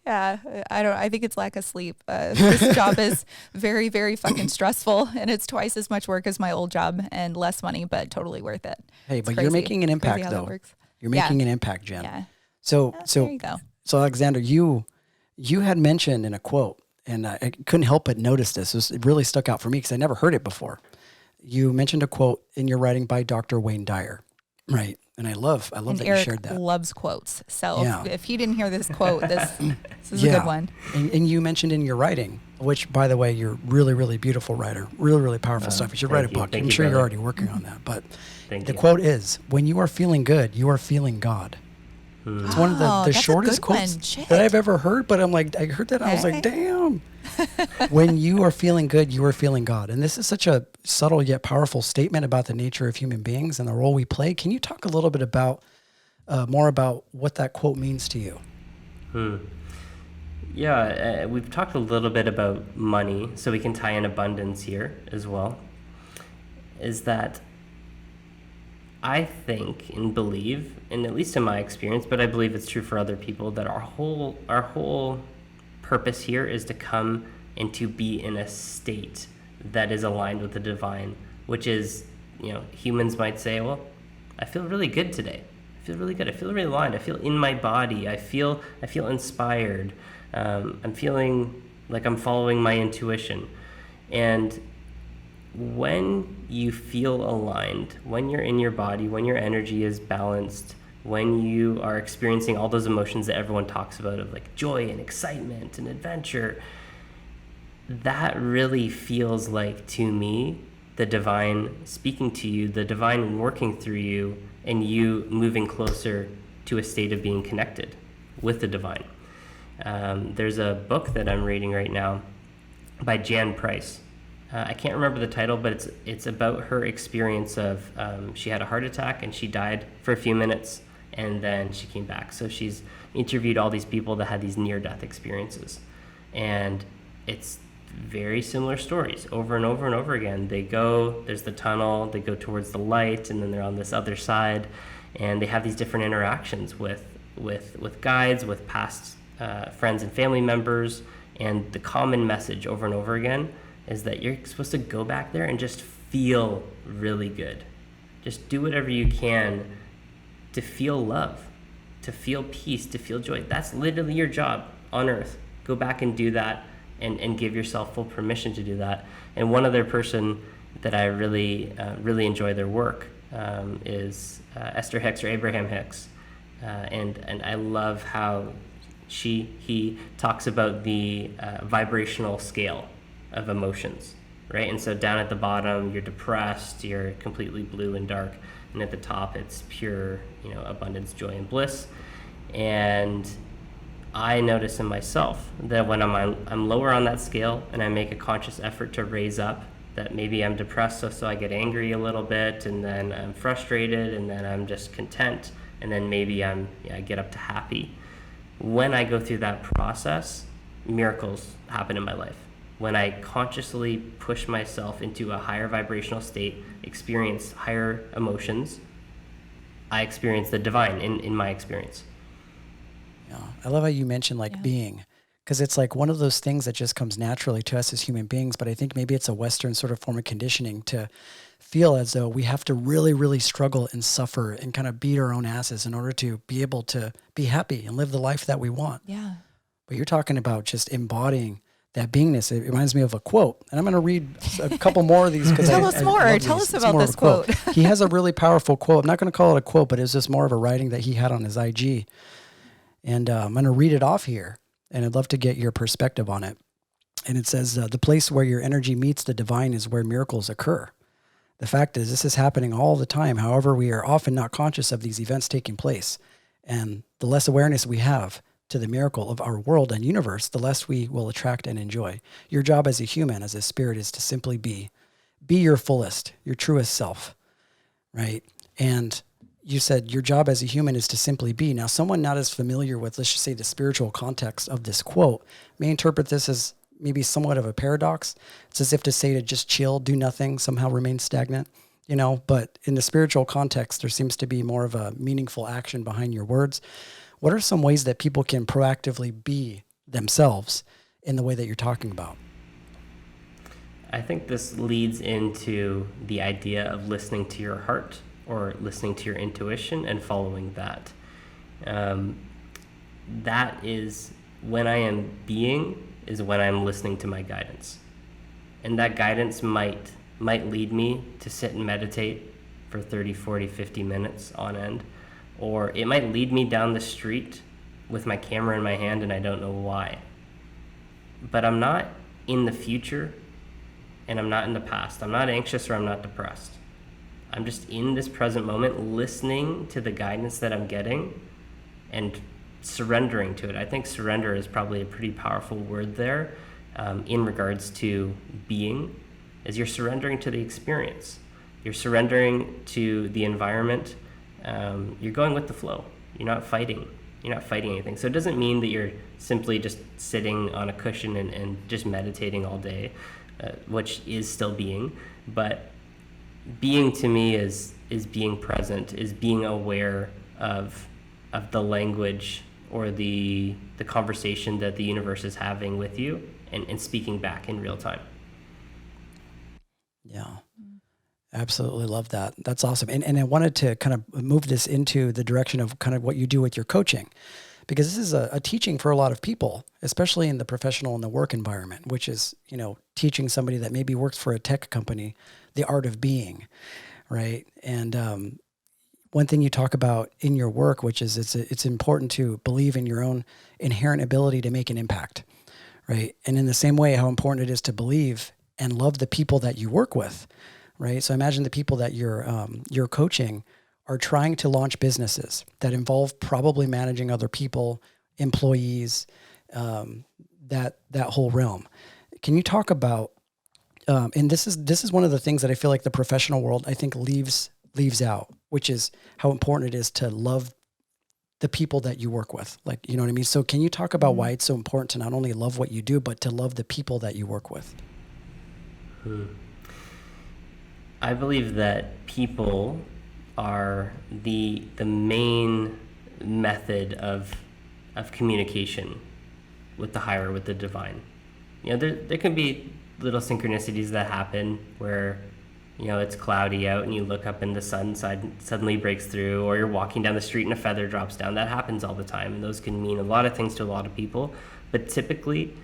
Speaker 2: Yeah, I think it's lack of sleep. This job is very, very fucking stressful, and it's twice as much work as my old job and less money, but totally worth it.
Speaker 1: Hey, but you're making an impact though. You're making an impact, Jen.
Speaker 2: Yeah.
Speaker 1: So
Speaker 2: there you go.
Speaker 1: So Alexxander, you had mentioned in a quote, and I couldn't help but notice this. It really stuck out for me because I never heard it before. You mentioned a quote in your writing by Dr. Wayne Dyer, right? And I love that
Speaker 2: Eric
Speaker 1: you shared that.
Speaker 2: Loves quotes. So if you didn't hear this quote, this is a good one.
Speaker 1: And you mentioned in your writing, which by the way, you're really, really beautiful writer, really, really powerful stuff. You should write a book. I'm sure you're already working on that. But the quote is, when you are feeling good, you are feeling God. It's one of the shortest quotes that I've ever heard, but I'm like, I heard that and I was like, damn. When you are feeling good, you are feeling God. And this is such a subtle yet powerful statement about the nature of human beings and the role we play. Can you talk a little bit about more about what that quote means to you?
Speaker 3: Yeah, we've talked a little bit about money, so we can tie in abundance here as well. Is that I think and believe, and at least in my experience, but I believe it's true for other people, that our whole purpose here is to come and to be in a state that is aligned with the divine, which is, humans might say, well, I feel really good today. I feel really good. I feel really aligned. I feel in my body. I feel inspired. I'm feeling like I'm following my intuition. And when you feel aligned, when you're in your body, when your energy is balanced, when you are experiencing all those emotions that everyone talks about of like joy and excitement and adventure, that really feels like, to me, the divine speaking to you, the divine working through you, and you moving closer to a state of being connected with the divine. There's a book that I'm reading right now by Jan Price. I can't remember the title, but it's about her experience of she had a heart attack and she died for a few minutes and then she came back. So she's interviewed all these people that had these near-death experiences, and it's very similar stories over and over and over again. There's the tunnel, they go towards the light, and then they're on this other side, and they have these different interactions with guides, with past friends and family members, and the common message over and over again is that you're supposed to go back there and just feel really good. Just do whatever you can to feel love, to feel peace, to feel joy. That's literally your job on earth. Go back and do that and give yourself full permission to do that. And one other person that I really enjoy their work is Esther Hicks or Abraham Hicks. And I love how he talks about the vibrational scale of emotions, right? And so down at the bottom, you're depressed, you're completely blue and dark, and at the top, it's pure, abundance, joy, and bliss. And I notice in myself that when I'm lower on that scale, and I make a conscious effort to raise up, that maybe I'm depressed, so I get angry a little bit, and then I'm frustrated, and then I'm just content, and then maybe I get up to happy. When I go through that process, miracles happen in my life. When I consciously push myself into a higher vibrational state, experience higher emotions, I experience the divine in my experience.
Speaker 1: Yeah, I love how you mentioned being, because it's like one of those things that just comes naturally to us as human beings. But I think maybe it's a Western sort of form of conditioning to feel as though we have to really, really struggle and suffer and kind of beat our own asses in order to be able to be happy and live the life that we want.
Speaker 2: Yeah.
Speaker 1: But you're talking about just embodying that beingness. It reminds me of a quote, and I'm going to read a couple more of these.
Speaker 2: Tell us more. Tell us about this quote.
Speaker 1: He has a really powerful quote. I'm not going to call it a quote, but it's just more of a writing that he had on his IG. And I'm going to read it off here, and I'd love to get your perspective on it. And it says, the place where your energy meets the divine is where miracles occur. The fact is, this is happening all the time. However, we are often not conscious of these events taking place. And the less awareness we have to the miracle of our world and universe, the less we will attract and enjoy. Your job as a human, as a spirit, is to simply be your fullest, your truest self, right? And you said your job as a human is to simply be. Now, someone not as familiar with, let's just say, the spiritual context of this quote may interpret this as maybe somewhat of a paradox. It's as if to say to just chill, do nothing, somehow remain stagnant, but in the spiritual context, there seems to be more of a meaningful action behind your words. What are some ways that people can proactively be themselves in the way that you're talking about?
Speaker 3: I think this leads into the idea of listening to your heart or listening to your intuition and following that. That is when I am being, is when I'm listening to my guidance. And that guidance might lead me to sit and meditate for 30, 40, 50 minutes on end. Or it might lead me down the street with my camera in my hand and I don't know why. But I'm not in the future and I'm not in the past. I'm not anxious or I'm not depressed. I'm just in this present moment listening to the guidance that I'm getting and surrendering to it. I think surrender is probably a pretty powerful word there in regards to being, as you're surrendering to the experience. You're surrendering to the environment. You're going with the flow. You're not fighting. You're not fighting anything. So it doesn't mean that you're simply just sitting on a cushion and just meditating all day, which is still being. But being to me is being present, is being aware of the language or the conversation that the universe is having with you, and speaking back in real time.
Speaker 1: Yeah. Absolutely love that. That's awesome. And I wanted to kind of move this into the direction of kind of what you do with your coaching, because this is a teaching for a lot of people, especially in the professional and the work environment, which is, you know, teaching somebody that maybe works for a tech company, the art of being, right? And one thing you talk about in your work, which is it's important to believe in your own inherent ability to make an impact, right? And in the same way, how important it is to believe and love the people that you work with. Right. So imagine the people that you're coaching are trying to launch businesses that involve probably managing other people, employees, that whole realm. Can you talk about? And this is one of the things that I feel like the professional world, I think, leaves out, which is how important it is to love the people that you work with. Like, you know what I mean? So can you talk about why it's so important to not only love what you do, but to love the people that you work with?
Speaker 3: I believe that people are the main method of communication with the higher, with the divine. You know, there can be little synchronicities that happen where, you know, it's cloudy out and you look up and the sun suddenly breaks through, or you're walking down the street and a feather drops down. That happens all the time, and those can mean a lot of things to a lot of people. But typically,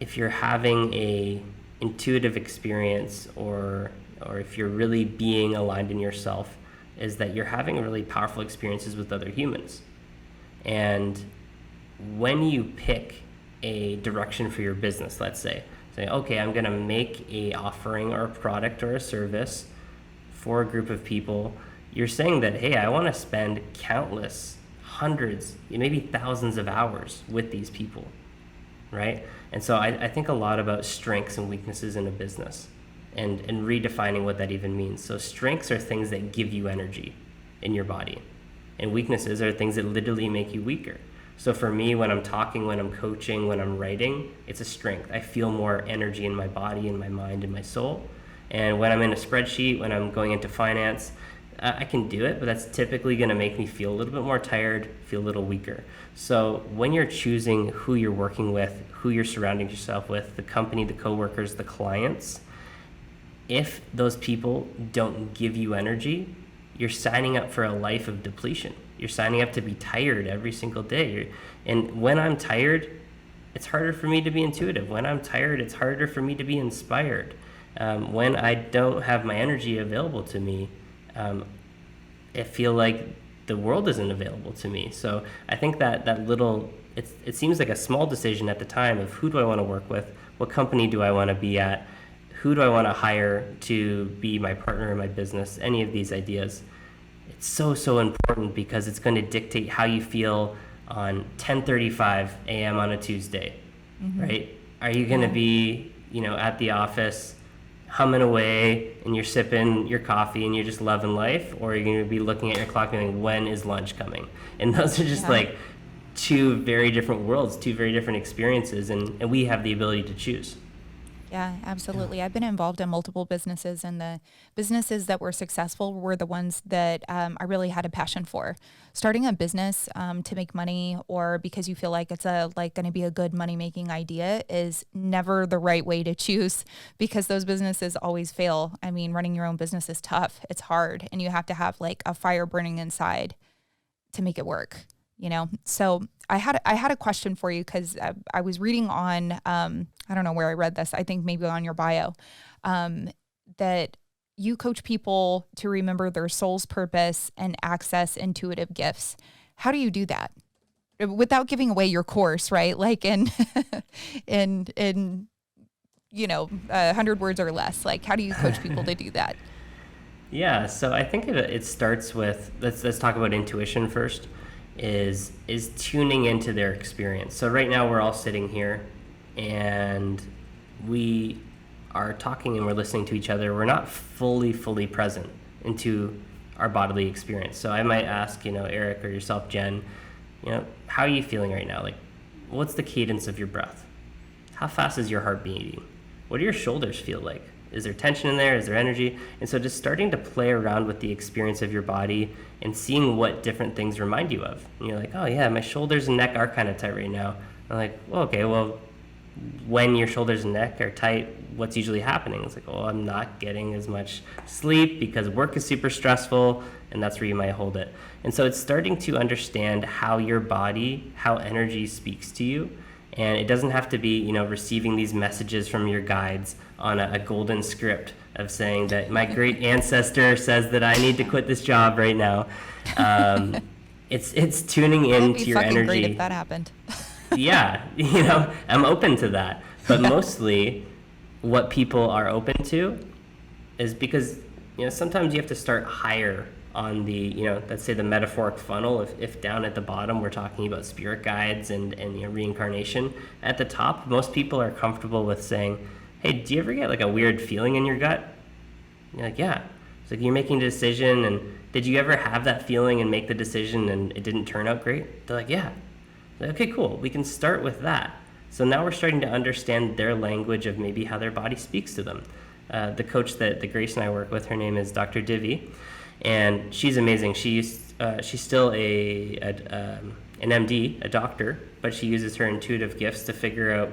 Speaker 3: if you're having a intuitive experience, or if you're really being aligned in yourself, is that you're having really powerful experiences with other humans. And when you pick a direction for your business, let's say, okay, I'm going to make a offering or a product or a service for a group of people, you're saying that, hey, I want to spend countless, hundreds, maybe thousands of hours with these people, right? And so I think a lot about strengths and weaknesses in a business, and redefining what that even means. So strengths are things that give you energy in your body, and weaknesses are things that literally make you weaker. So for me, when I'm talking, when I'm coaching, when I'm writing, it's a strength. I feel more energy in my body, in my mind, in my soul. And when I'm in a spreadsheet, when I'm going into finance, I can do it, but that's typically going to make me feel a little bit more tired, feel a little weaker. So when you're choosing who you're working with, who you're surrounding yourself with, the company, the coworkers, the clients, if those people don't give you energy, you're signing up for a life of depletion. You're signing up to be tired every single day. And when I'm tired, it's harder for me to be intuitive. When I'm tired, it's harder for me to be inspired. When I don't have my energy available to me, I feel like the world isn't available to me. So I think that little, it seems like a small decision at the time of who do I want to work with, what company do I want to be at, who do I want to hire to be my partner in my business, any of these ideas. It's so important, because it's going to dictate how you feel on 10:35 a.m. on a Tuesday, right? Are you going to be, at the office humming away and you're sipping your coffee and you're just loving life, or are you going to be looking at your clock and going, when is lunch coming? And those are just like two very different worlds, two very different experiences, and we have the ability to choose.
Speaker 2: Yeah, absolutely. I've been involved in multiple businesses, and the businesses that were successful were the ones that I really had a passion for. Starting a business to make money, or because you feel like it's going to be a good money-making idea, is never the right way to choose, because those businesses always fail. I mean, running your own business is tough. It's hard, and you have to have like a fire burning inside to make it work. So I had a question for you, because I was reading on, I don't know where I read this, I think maybe on your bio, that you coach people to remember their soul's purpose and access intuitive gifts. How do you do that without giving away your course, right? Like in 100 words or less, like how do you coach people to do that?
Speaker 3: Yeah, so I think it starts with, let's talk about intuition first. Is tuning into their experience. So right now we're all sitting here and we are talking and we're listening to each other. We're not fully present into our bodily experience. So I might ask, Eric or yourself, Jen, how are you feeling right now? Like, what's the cadence of your breath? How fast is your heart beating? What do your shoulders feel like? Is there tension in there? Is there energy? And so just starting to play around with the experience of your body and seeing what different things remind you of. And you're like, oh yeah, my shoulders and neck are kind of tight right now. I'm like, well, okay, well, when your shoulders and neck are tight, what's usually happening? It's like, oh, I'm not getting as much sleep because work is super stressful, and that's where you might hold it. And so it's starting to understand how your body, how energy speaks to you. And it doesn't have to be, receiving these messages from your guides on a golden script of saying that my great ancestor says that I need to quit this job right now. It's tuning into your energy. It'd be fucking great
Speaker 2: if that happened.
Speaker 3: Yeah, I'm open to that. But mostly what people are open to is because, sometimes you have to start higher on the, let's say the metaphoric funnel. If down at the bottom we're talking about spirit guides and reincarnation, at the top, most people are comfortable with saying, hey, do you ever get like a weird feeling in your gut? And you're like, yeah. It's like you're making a decision, and did you ever have that feeling and make the decision and it didn't turn out great? They're like, yeah. Like, okay, cool. We can start with that. So now we're starting to understand their language of maybe how their body speaks to them. The coach that Grace and I work with, her name is Dr. Divi, and she's amazing. She's still an MD, a doctor, but she uses her intuitive gifts to figure out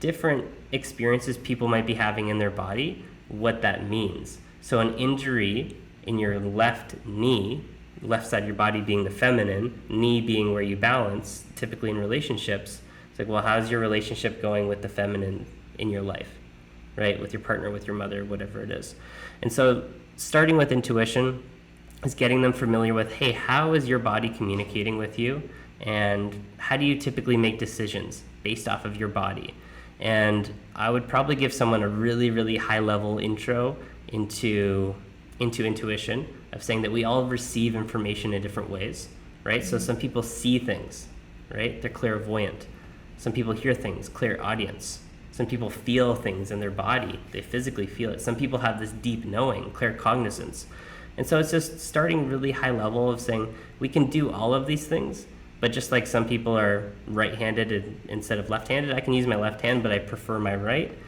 Speaker 3: different experiences people might be having in their body, what that means. So an injury in your left knee, left side of your body being the feminine, knee being where you balance, typically in relationships, it's like, well, how's your relationship going with the feminine in your life, right? With your partner, with your mother, whatever it is. And so starting with intuition is getting them familiar with, hey, how is your body communicating with you? And how do you typically make decisions based off of your body? And I would probably give someone a really, really high level intro into intuition, of saying that we all receive information in different ways, right? So some people see things, right? They're clairvoyant. Some people hear things, clairaudience. Some people feel things in their body. They physically feel it. Some people have this deep knowing, claircognizance. And so it's just starting really high level of saying we can do all of these things, but just like some people are right-handed instead of left-handed, I can use my left hand, but I prefer my right.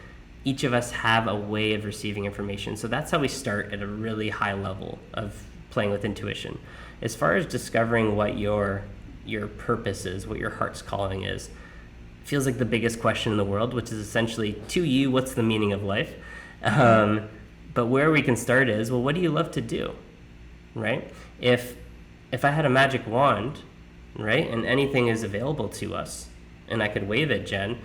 Speaker 3: Each of us have a way of receiving information. So that's how we start at a really high level of playing with intuition. As far as discovering what your purpose is, what your heart's calling is, feels like the biggest question in the world, which is essentially, to you, what's the meaning of life? But where we can start is, well, what do you love to do, right? If I had a magic wand, right, and anything is available to us, and I could wave it, Jen,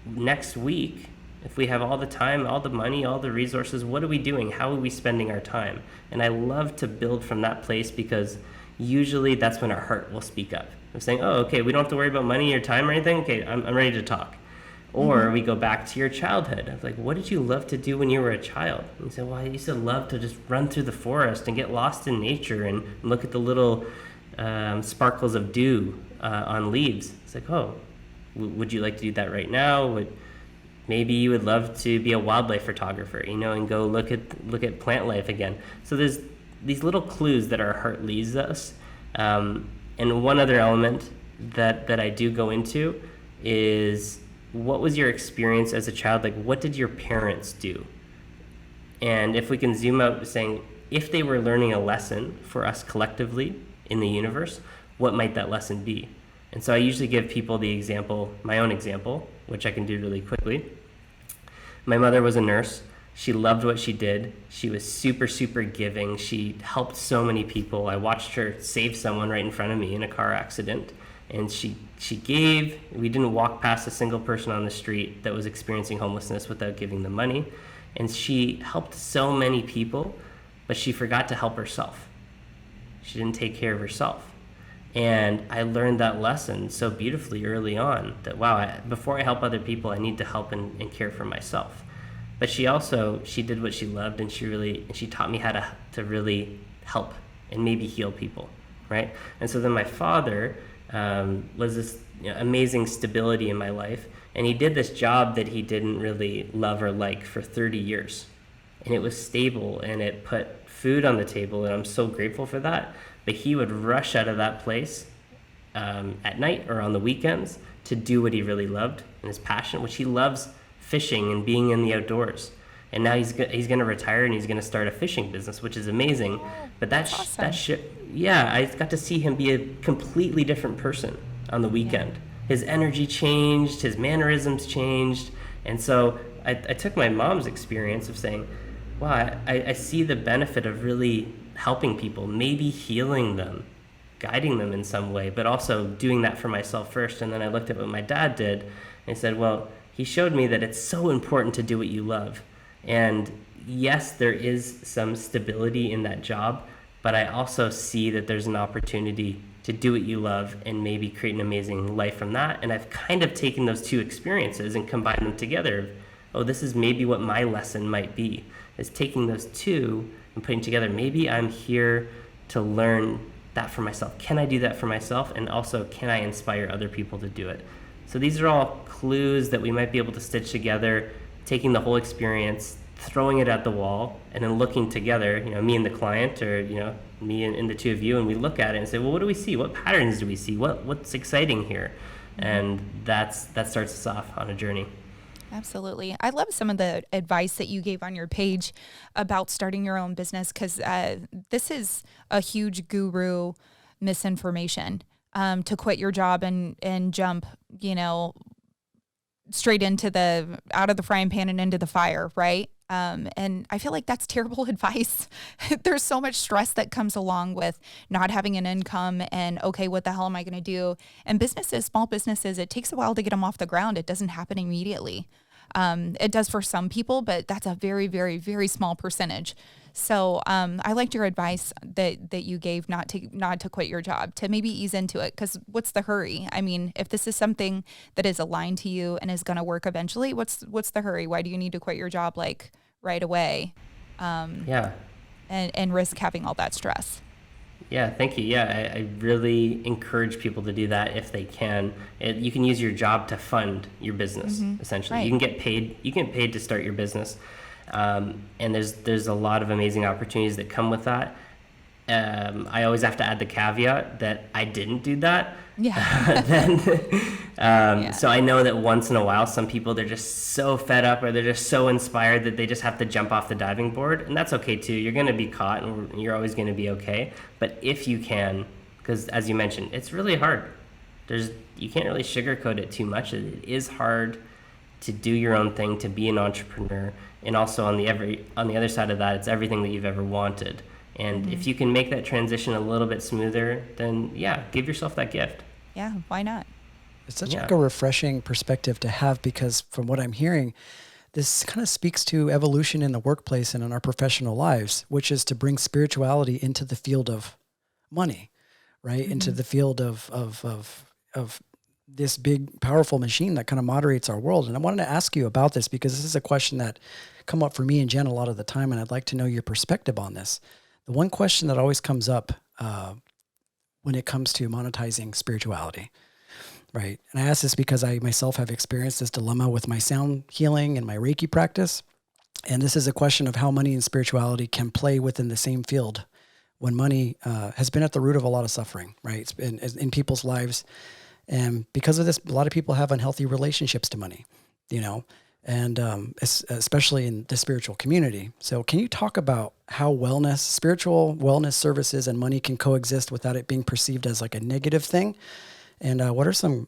Speaker 3: next week, if we have all the time, all the money, all the resources, what are we doing? How are we spending our time? And I love to build from that place, because usually that's when our heart will speak up. I'm saying, oh, okay, we don't have to worry about money or time or anything. Okay, I'm ready to talk. Or we go back to your childhood. I was like, what did you love to do when you were a child? And you said, well, I used to love to just run through the forest and get lost in nature and look at the little sparkles of dew on leaves. It's like, oh, would you like to do that right now? Maybe you would love to be a wildlife photographer, and go look at plant life again. So there's these little clues that our heart leads us. And one other element that I do go into is, what was your experience as a child? Like, what did your parents do? And if we can zoom out, saying, if they were learning a lesson for us collectively in the universe, what might that lesson be? And so I usually give people the example, my own example, which I can do really quickly. My mother was a nurse. She loved what she did. She was super, super giving. She helped so many people. I watched her save someone right in front of me in a car accident. And she gave. We didn't walk past a single person on the street that was experiencing homelessness without giving them money. And she helped so many people, but she forgot to help herself. She didn't take care of herself. And I learned that lesson so beautifully early on, that, wow, before I help other people, I need to help and care for myself. But she did what she loved, and she taught me how to really help and maybe heal people, right? And so then my father was this amazing stability in my life, and he did this job that he didn't really love or like for 30 years. And it was stable, and it put food on the table, and I'm so grateful for that. But he would rush out of that place at night or on the weekends to do what he really loved and his passion, which he loves fishing and being in the outdoors. And now he's going to retire and he's going to start a fishing business, which is amazing. But
Speaker 2: awesome.
Speaker 3: I got to see him be a completely different person on the weekend. Yeah. His energy changed, his mannerisms changed. And so I took my mom's experience of saying, wow, I see the benefit of really helping people, maybe healing them, guiding them in some way, but also doing that for myself first. And then I looked at what my dad did and I said, well, he showed me that it's so important to do what you love. And yes, there is some stability in that job, but I also see that there's an opportunity to do what you love and maybe create an amazing life from that. And I've kind of taken those two experiences and combined them together. Oh, this is maybe what my lesson might be, is taking those two and putting together. Maybe I'm here to learn that for myself. Can I do that for myself? And also, can I inspire other people to do it? So these are all clues that we might be able to stitch together, taking the whole experience, throwing it at the wall, and then looking together, me and the client, or, me and the two of you, and we look at it and say, well, what do we see? What patterns do we see? What's exciting here? And that starts us off on a journey.
Speaker 2: Absolutely. I love some of the advice that you gave on your page about starting your own business, because this is a huge guru misinformation, to quit your job and jump, straight out of the frying pan and into the fire, right? And I feel like that's terrible advice. There's so much stress that comes along with not having an income and, okay, what the hell am I going to do? And small businesses, it takes a while to get them off the ground. It doesn't happen immediately. It does for some people, but that's a very, very, very small percentage. So I liked your advice that you gave not to quit your job, to maybe ease into it, because what's the hurry? I mean, if this is something that is aligned to you and is going to work eventually, what's the hurry? Why do you need to quit your job right away? And risk having all that stress.
Speaker 3: Yeah, thank you. Yeah, I really encourage people to do that if they can. You can use your job to fund your business, essentially. Right. You can get paid to start your business. And there's a lot of amazing opportunities that come with that. I always have to add the caveat that I didn't do that. Yeah. So I know that once in a while, some people, they're just so fed up or they're just so inspired that they just have to jump off the diving board. And that's okay too. You're going to be caught and you're always going to be okay. But if you can, because as you mentioned, it's really hard. You can't really sugarcoat it too much. It is hard to do your own thing, to be an entrepreneur. And also on the other side of that, it's everything that you've ever wanted. And if you can make that transition a little bit smoother, then give yourself that gift.
Speaker 2: Yeah, why not?
Speaker 1: It's such like a refreshing perspective to have, because from what I'm hearing, this kind of speaks to evolution in the workplace and in our professional lives, which is to bring spirituality into the field of money, right? Into the field of this big, powerful machine that kind of moderates our world. And I wanted to ask you about this because this is a question that come up for me and Jen a lot of the time, and I'd like to know your perspective on this. The one question that always comes up when it comes to monetizing spirituality, right? And I ask this because I myself have experienced this dilemma with my sound healing and my Reiki practice. And this is a question of how money and spirituality can play within the same field when money has been at the root of a lot of suffering, right? It's been in people's lives. And because of this, a lot of people have unhealthy relationships to money, and especially in the spiritual community. So can you talk about how spiritual wellness services and money can coexist without it being perceived as like a negative thing? And what are some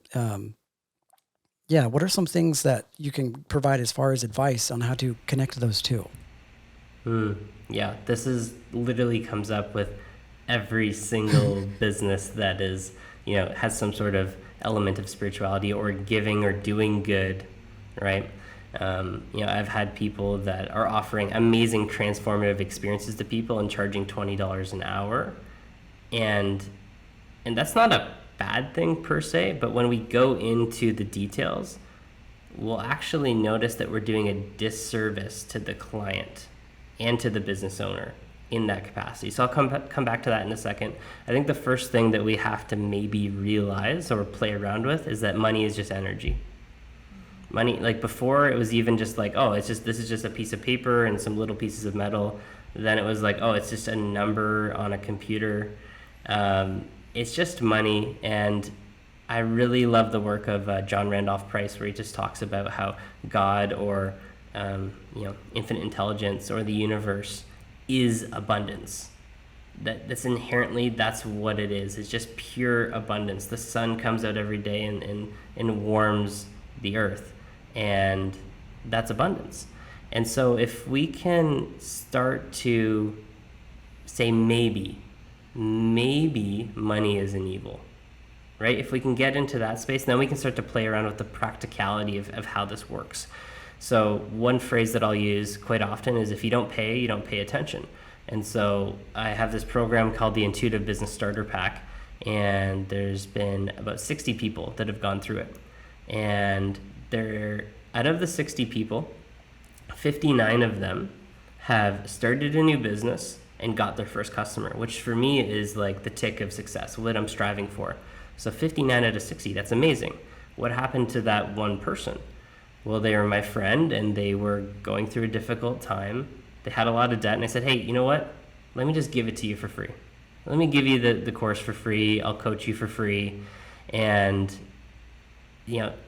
Speaker 1: things that you can provide as far as advice on how to connect those two?
Speaker 3: Yeah, this literally comes up with every single business that is, has some sort of element of spirituality or giving or doing good, right? I've had people that are offering amazing transformative experiences to people and charging $20 an hour. And that's not a bad thing per se, but when we go into the details, we'll actually notice that we're doing a disservice to the client and to the business owner in that capacity. So I'll come back to that in a second. I think the first thing that we have to maybe realize or play around with is that money is just energy. Money, like before, it was even just like, this is just a piece of paper and some little pieces of metal. Then it was like, it's just a number on a computer. it's just money. And I really love the work of John Randolph Price, where he just talks about how God or infinite intelligence or the universe is abundance. That's inherently, that's what it is. It's just pure abundance. The sun comes out every day and warms the earth, and that's abundance. And so if we can start to say maybe money is an evil, right? If we can get into that space, then we can start to play around with the practicality of how this works. So one phrase that I'll use quite often is, if you don't pay attention. And so I have this program called the Intuitive Business Starter Pack, and there's been about 60 people that have gone through it. And out of the 60 people, 59 of them have started a new business and got their first customer, which for me is like the tick of success, what I'm striving for. So 59 out of 60, that's amazing. What happened to that one person? Well, they were my friend, and they were going through a difficult time. They had a lot of debt, and I said, hey, you know what? Let me just give it to you for free. Let me give you the course for free. I'll coach you for free. And,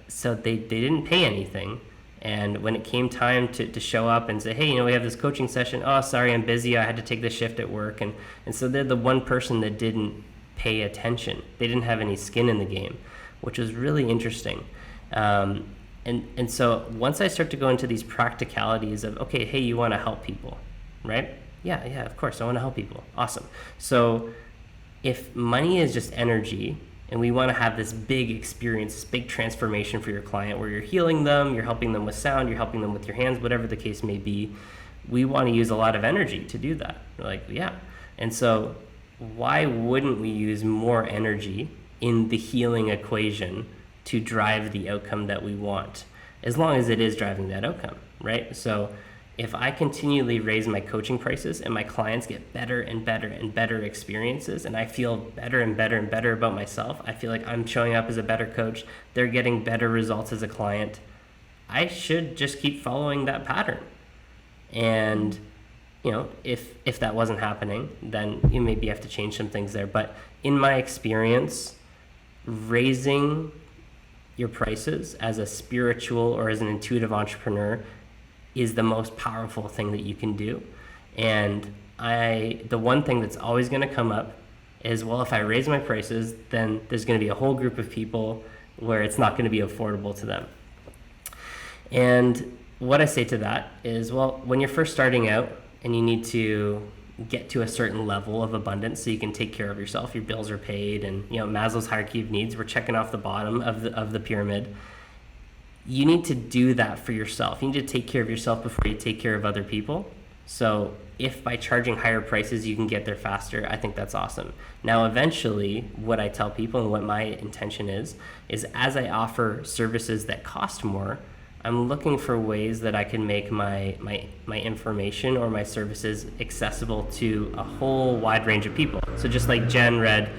Speaker 3: so they didn't pay anything. And when it came time to show up and say, hey, we have this coaching session. Oh, sorry, I'm busy. I had to take this shift at work. And so they're the one person that didn't pay attention. They didn't have any skin in the game, which was really interesting. And so once I start to go into these practicalities of, okay, hey, you want to help people, right? Yeah, of course, I want to help people. Awesome. So if money is just energy, and we want to have this big experience, this big transformation for your client, where you're healing them, you're helping them with sound, you're helping them with your hands, whatever the case may be, we want to use a lot of energy to do that. We're like, yeah. And so why wouldn't we use more energy in the healing equation to drive the outcome that we want, as long as it is driving that outcome, right? So if I continually raise my coaching prices and my clients get better and better and better experiences, and I feel better and better and better about myself, I feel like I'm showing up as a better coach, they're getting better results as a client, I should just keep following that pattern. And if that wasn't happening, then you maybe have to change some things there. But in my experience, raising your prices as a spiritual or as an intuitive entrepreneur is the most powerful thing that you can do. And the one thing that's always going to come up is, well, if I raise my prices, then there's going to be a whole group of people where it's not going to be affordable to them. And what I say to that is, well, when you're first starting out and you need to get to a certain level of abundance so you can take care of yourself, your bills are paid, and Maslow's hierarchy of needs, we're checking off the bottom of the pyramid. You need to do that for yourself. You need to take care of yourself before you take care of other people. So if by charging higher prices you can get there faster, I think that's awesome. Now, eventually, what I tell people and what my intention is as I offer services that cost more, I'm looking for ways that I can make my information or my services accessible to a whole wide range of people. So just like Jen read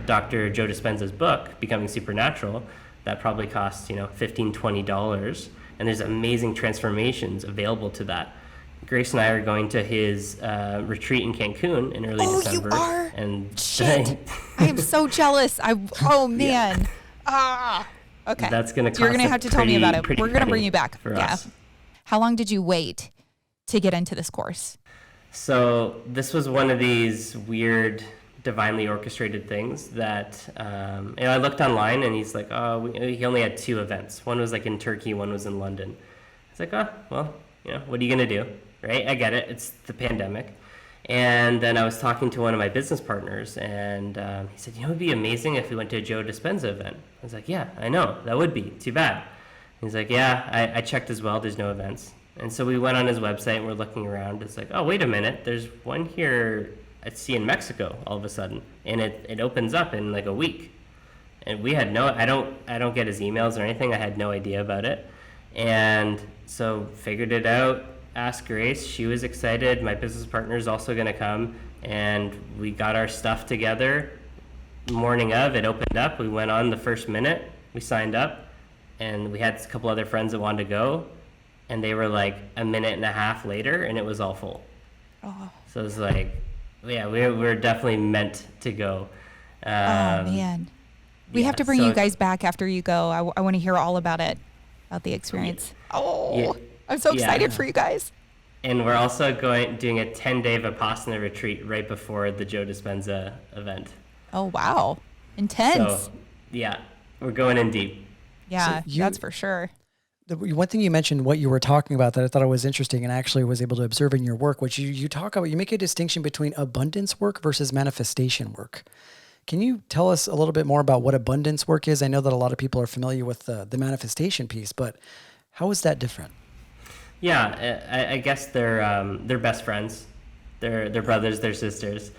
Speaker 3: Dr. Joe Dispenza's book, Becoming Supernatural, that probably costs $15, $20, and there's amazing transformations available to that. Grace and I are going to his retreat in Cancun in early December.
Speaker 2: You are?
Speaker 3: And
Speaker 2: shit! I am so jealous. Man.
Speaker 3: Yeah.
Speaker 2: Okay.
Speaker 3: That's going to cost.
Speaker 2: You're going to have to tell me about it. We're going to bring you back.
Speaker 3: Yeah. Us.
Speaker 2: How long did you wait to get into this course?
Speaker 3: So this was one of these weird, divinely orchestrated things that I looked online, and he's like, he only had 2 events. One was like in Turkey, one was in London. I was like, well, what are you going to do? Right? I get it. It's the pandemic. And then I was talking to one of my business partners, and he said, it'd be amazing if we went to a Joe Dispenza event. I was like, yeah, I know. That would be. Too bad. He's like, yeah, I checked as well. There's no events. And so we went on his website, and we're looking around. It's like, oh, wait a minute. There's one here I see in Mexico all of a sudden, and it opens up in like a week. And we had I don't get his emails or anything. I had no idea about it. And so figured it out. Asked Grace, she was excited. My business partner is also going to come, and we got our stuff together. Morning of, it opened up. We went on the first minute. We signed up, and we had a couple other friends that wanted to go, and they were like a minute and a half later, and it was all full. Oh. So it was like, yeah, we were definitely meant to go.
Speaker 2: Oh man, we have to bring you guys back after you go. I want to hear all about it, about the experience. I'm so excited for you guys.
Speaker 3: And we're also doing a 10-day Vipassana retreat right before the Joe Dispenza event.
Speaker 2: Oh wow, intense.
Speaker 3: So yeah, we're going in deep.
Speaker 2: Yeah, that's for sure.
Speaker 1: The one thing you mentioned, what you were talking about, that I thought was interesting and actually was able to observe in your work, which you talk about, you make a distinction between abundance work versus manifestation work. Can you tell us a little bit more about what abundance work is? I know that a lot of people are familiar with the manifestation piece, but how is that different?
Speaker 3: Yeah, I guess they're best friends. They're brothers, they're sisters,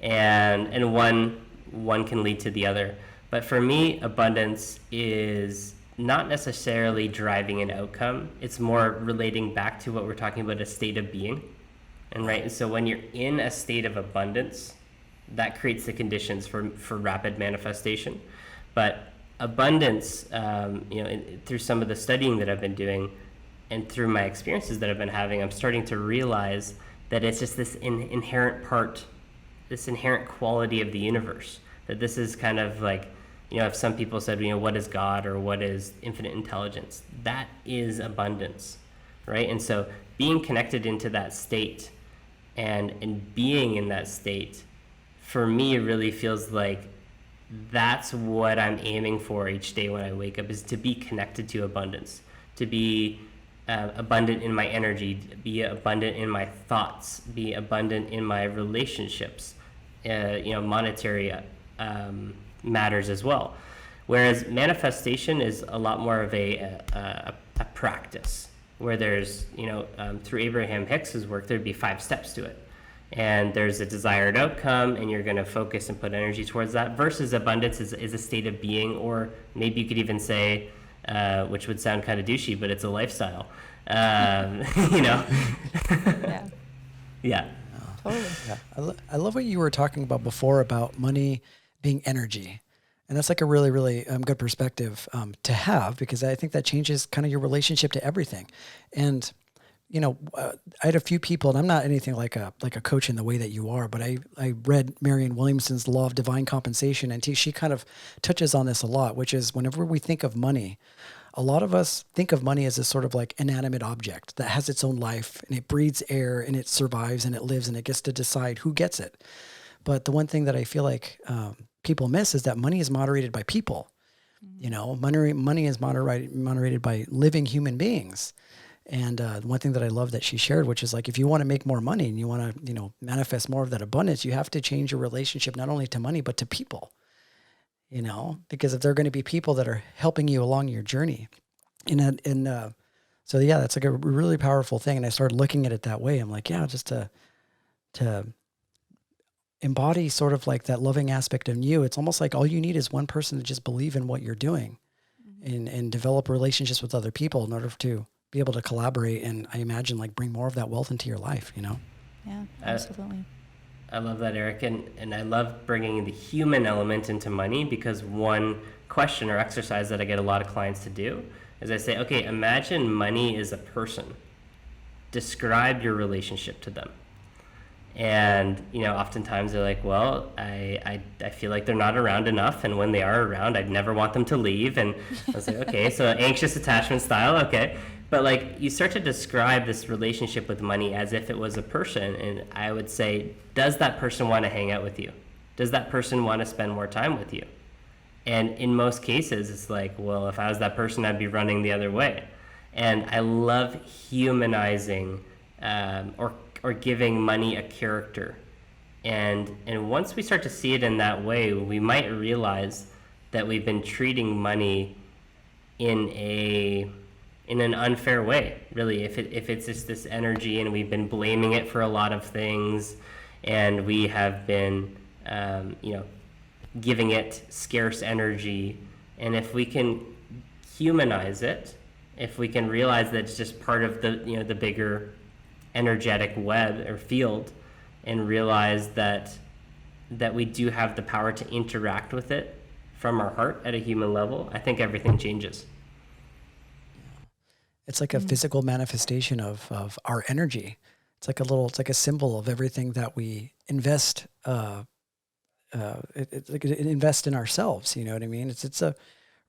Speaker 3: and one can lead to the other. But for me, abundance is not necessarily driving an outcome. It's more relating back to what we're talking about, a state of being. And so when you're in a state of abundance, that creates the conditions for rapid manifestation. But abundance, through some of the studying that I've been doing and through my experiences that I've been having, I'm starting to realize that it's just this inherent part, this inherent quality of the universe. That this is kind of like, if some people said, what is God or what is infinite intelligence? That is abundance, right? And so being connected into that state and being in that state, for me, it really feels like that's what I'm aiming for each day when I wake up, is to be connected to abundance, to be abundant in my energy, be abundant in my thoughts, be abundant in my relationships, monetary matters as well. Whereas manifestation is a lot more of a practice, where there's, through Abraham Hicks's work, there'd be 5 steps to it. And there's a desired outcome, and you're going to focus and put energy towards that, versus abundance is a state of being, or maybe you could even say, which would sound kind of douchey, but it's a lifestyle.
Speaker 2: Yeah.
Speaker 3: Yeah.
Speaker 2: Totally.
Speaker 1: Yeah. I love what you were talking about before about money being energy. And that's like a really, really good perspective to have, because I think that changes kind of your relationship to everything. And, I had a few people, and I'm not anything like a coach in the way that you are, but I read Marian Williamson's Law of Divine Compensation, and she kind of touches on this a lot, which is whenever we think of money, a lot of us think of money as a sort of like inanimate object that has its own life, and it breathes air, and it survives, and it lives, and it gets to decide who gets it. But the one thing that I feel like people miss is that money is moderated by people. Money is moderated by living human beings. And one thing that I love that she shared, which is like, if you want to make more money and you want to, manifest more of that abundance, you have to change your relationship not only to money, but to people, because if there are going to be people that are helping you along your journey. So yeah, that's like a really powerful thing. And I started looking at it that way. I'm like, just to embody sort of like that loving aspect of you. It's almost like all you need is one person to just believe in what you're doing, and develop relationships with other people in order to be able to collaborate, and I imagine like bring more of that wealth into your life,
Speaker 2: Yeah, absolutely.
Speaker 3: I love that, Eric. And I love bringing the human element into money, because one question or exercise that I get a lot of clients to do is I say, okay, imagine money is a person. Describe your relationship to them. And, oftentimes they're like, well, I feel like they're not around enough. And when they are around, I'd never want them to leave. And I was like, okay, so anxious attachment style. Okay. But like, you start to describe this relationship with money as if it was a person. And I would say, does that person want to hang out with you? Does that person want to spend more time with you? And in most cases, it's like, well, if I was that person, I'd be running the other way. And I love humanizing or giving money a character. And once we start to see it in that way, we might realize that we've been treating money in an unfair way, really. If it's just this energy, and we've been blaming it for a lot of things, and we have been giving it scarce energy. And if we can humanize it, if we can realize that it's just part of the bigger energetic web or field, and realize that we do have the power to interact with it from our heart at a human level, I think everything changes.
Speaker 1: It's like a physical manifestation of our energy. It's like a symbol of everything that we invest it's like invest in ourselves. You know what I mean? It's a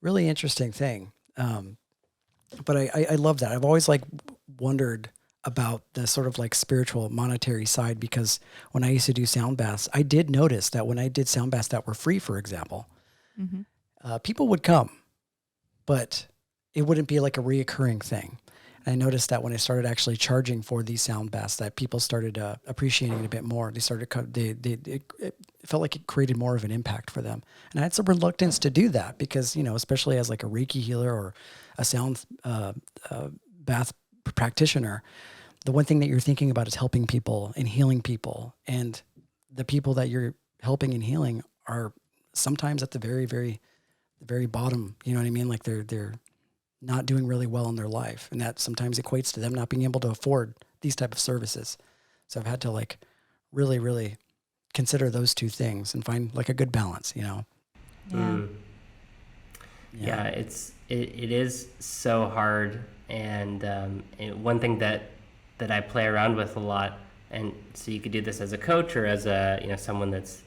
Speaker 1: really interesting thing. But I love that. I've always like wondered about the sort of like spiritual monetary side, because when I used to do sound baths, I did notice that when I did sound baths that were free, for example, people would come, but it wouldn't be like a reoccurring thing. And I noticed that when I started actually charging for these sound baths, that people started appreciating it a bit more. They started, it felt like it created more of an impact for them. And I had some reluctance to do that because, you know, especially as like a Reiki healer or a sound bath practitioner, the one thing that you're thinking about is helping people and healing people. And the people that you're helping and healing are sometimes at the very bottom. You know what I mean? Like they're not doing really well in their life. And that sometimes equates to them not being able to afford these type of services. So I've had to like really, really consider those two things and find like a good balance, you know?
Speaker 3: Yeah, it is so hard. And one thing that I play around with a lot, and so you could do this as a coach or as a, you know, someone that's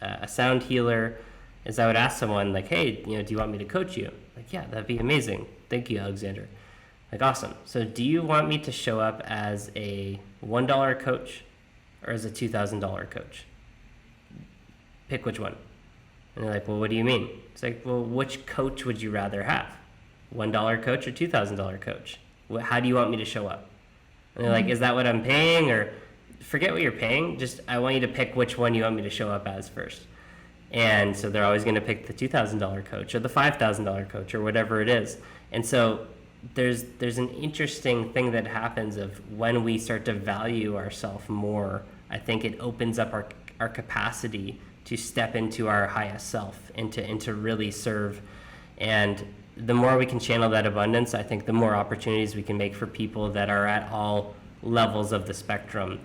Speaker 3: a sound healer, is I would ask someone like, hey, you know, do you want me to coach you? Like, yeah, that'd be amazing. Thank you, Alexander. Like, awesome. So do you want me to show up as a $1 coach or as a $2,000 coach? Pick which one. And they're like, well, what do you mean? It's like, well, which coach would you rather have? $1 coach or $2,000 coach? How do you want me to show up? And they're like, is that what I'm paying? Or forget what you're paying. Just, I want you to pick which one you want me to show up as first. And so they're always going to pick the $2,000 coach or the $5,000 coach or whatever it is. And so there's an interesting thing that happens of when we start to value ourselves more. I think it opens up our capacity to step into our highest self and to really serve. And the more we can channel that abundance, I think the more opportunities we can make for people that are at all levels of the spectrum.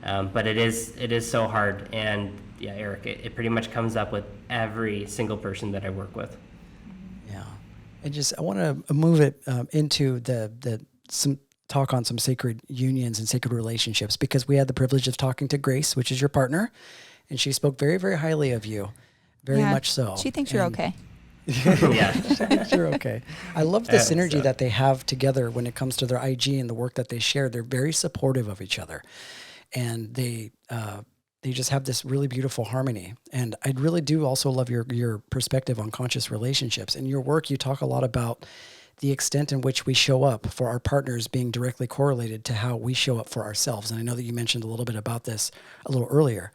Speaker 3: But it is so hard. And yeah, Eric, it pretty much comes up with every single person that I work with.
Speaker 1: Yeah. I want to move it into some talk on some sacred unions and sacred relationships, because we had the privilege of talking to Grace, which is your partner, and she spoke very, very highly of you, very much so.
Speaker 2: She thinks you're okay.
Speaker 3: Yeah.
Speaker 1: She thinks you're okay. I love the synergy that they have together when it comes to their IG and the work that they share. They're very supportive of each other, and they just have this really beautiful harmony. And I really do also love your perspective on conscious relationships. In your work, you talk a lot about the extent in which we show up for our partners being directly correlated to how we show up for ourselves. And I know that you mentioned a little bit about this a little earlier.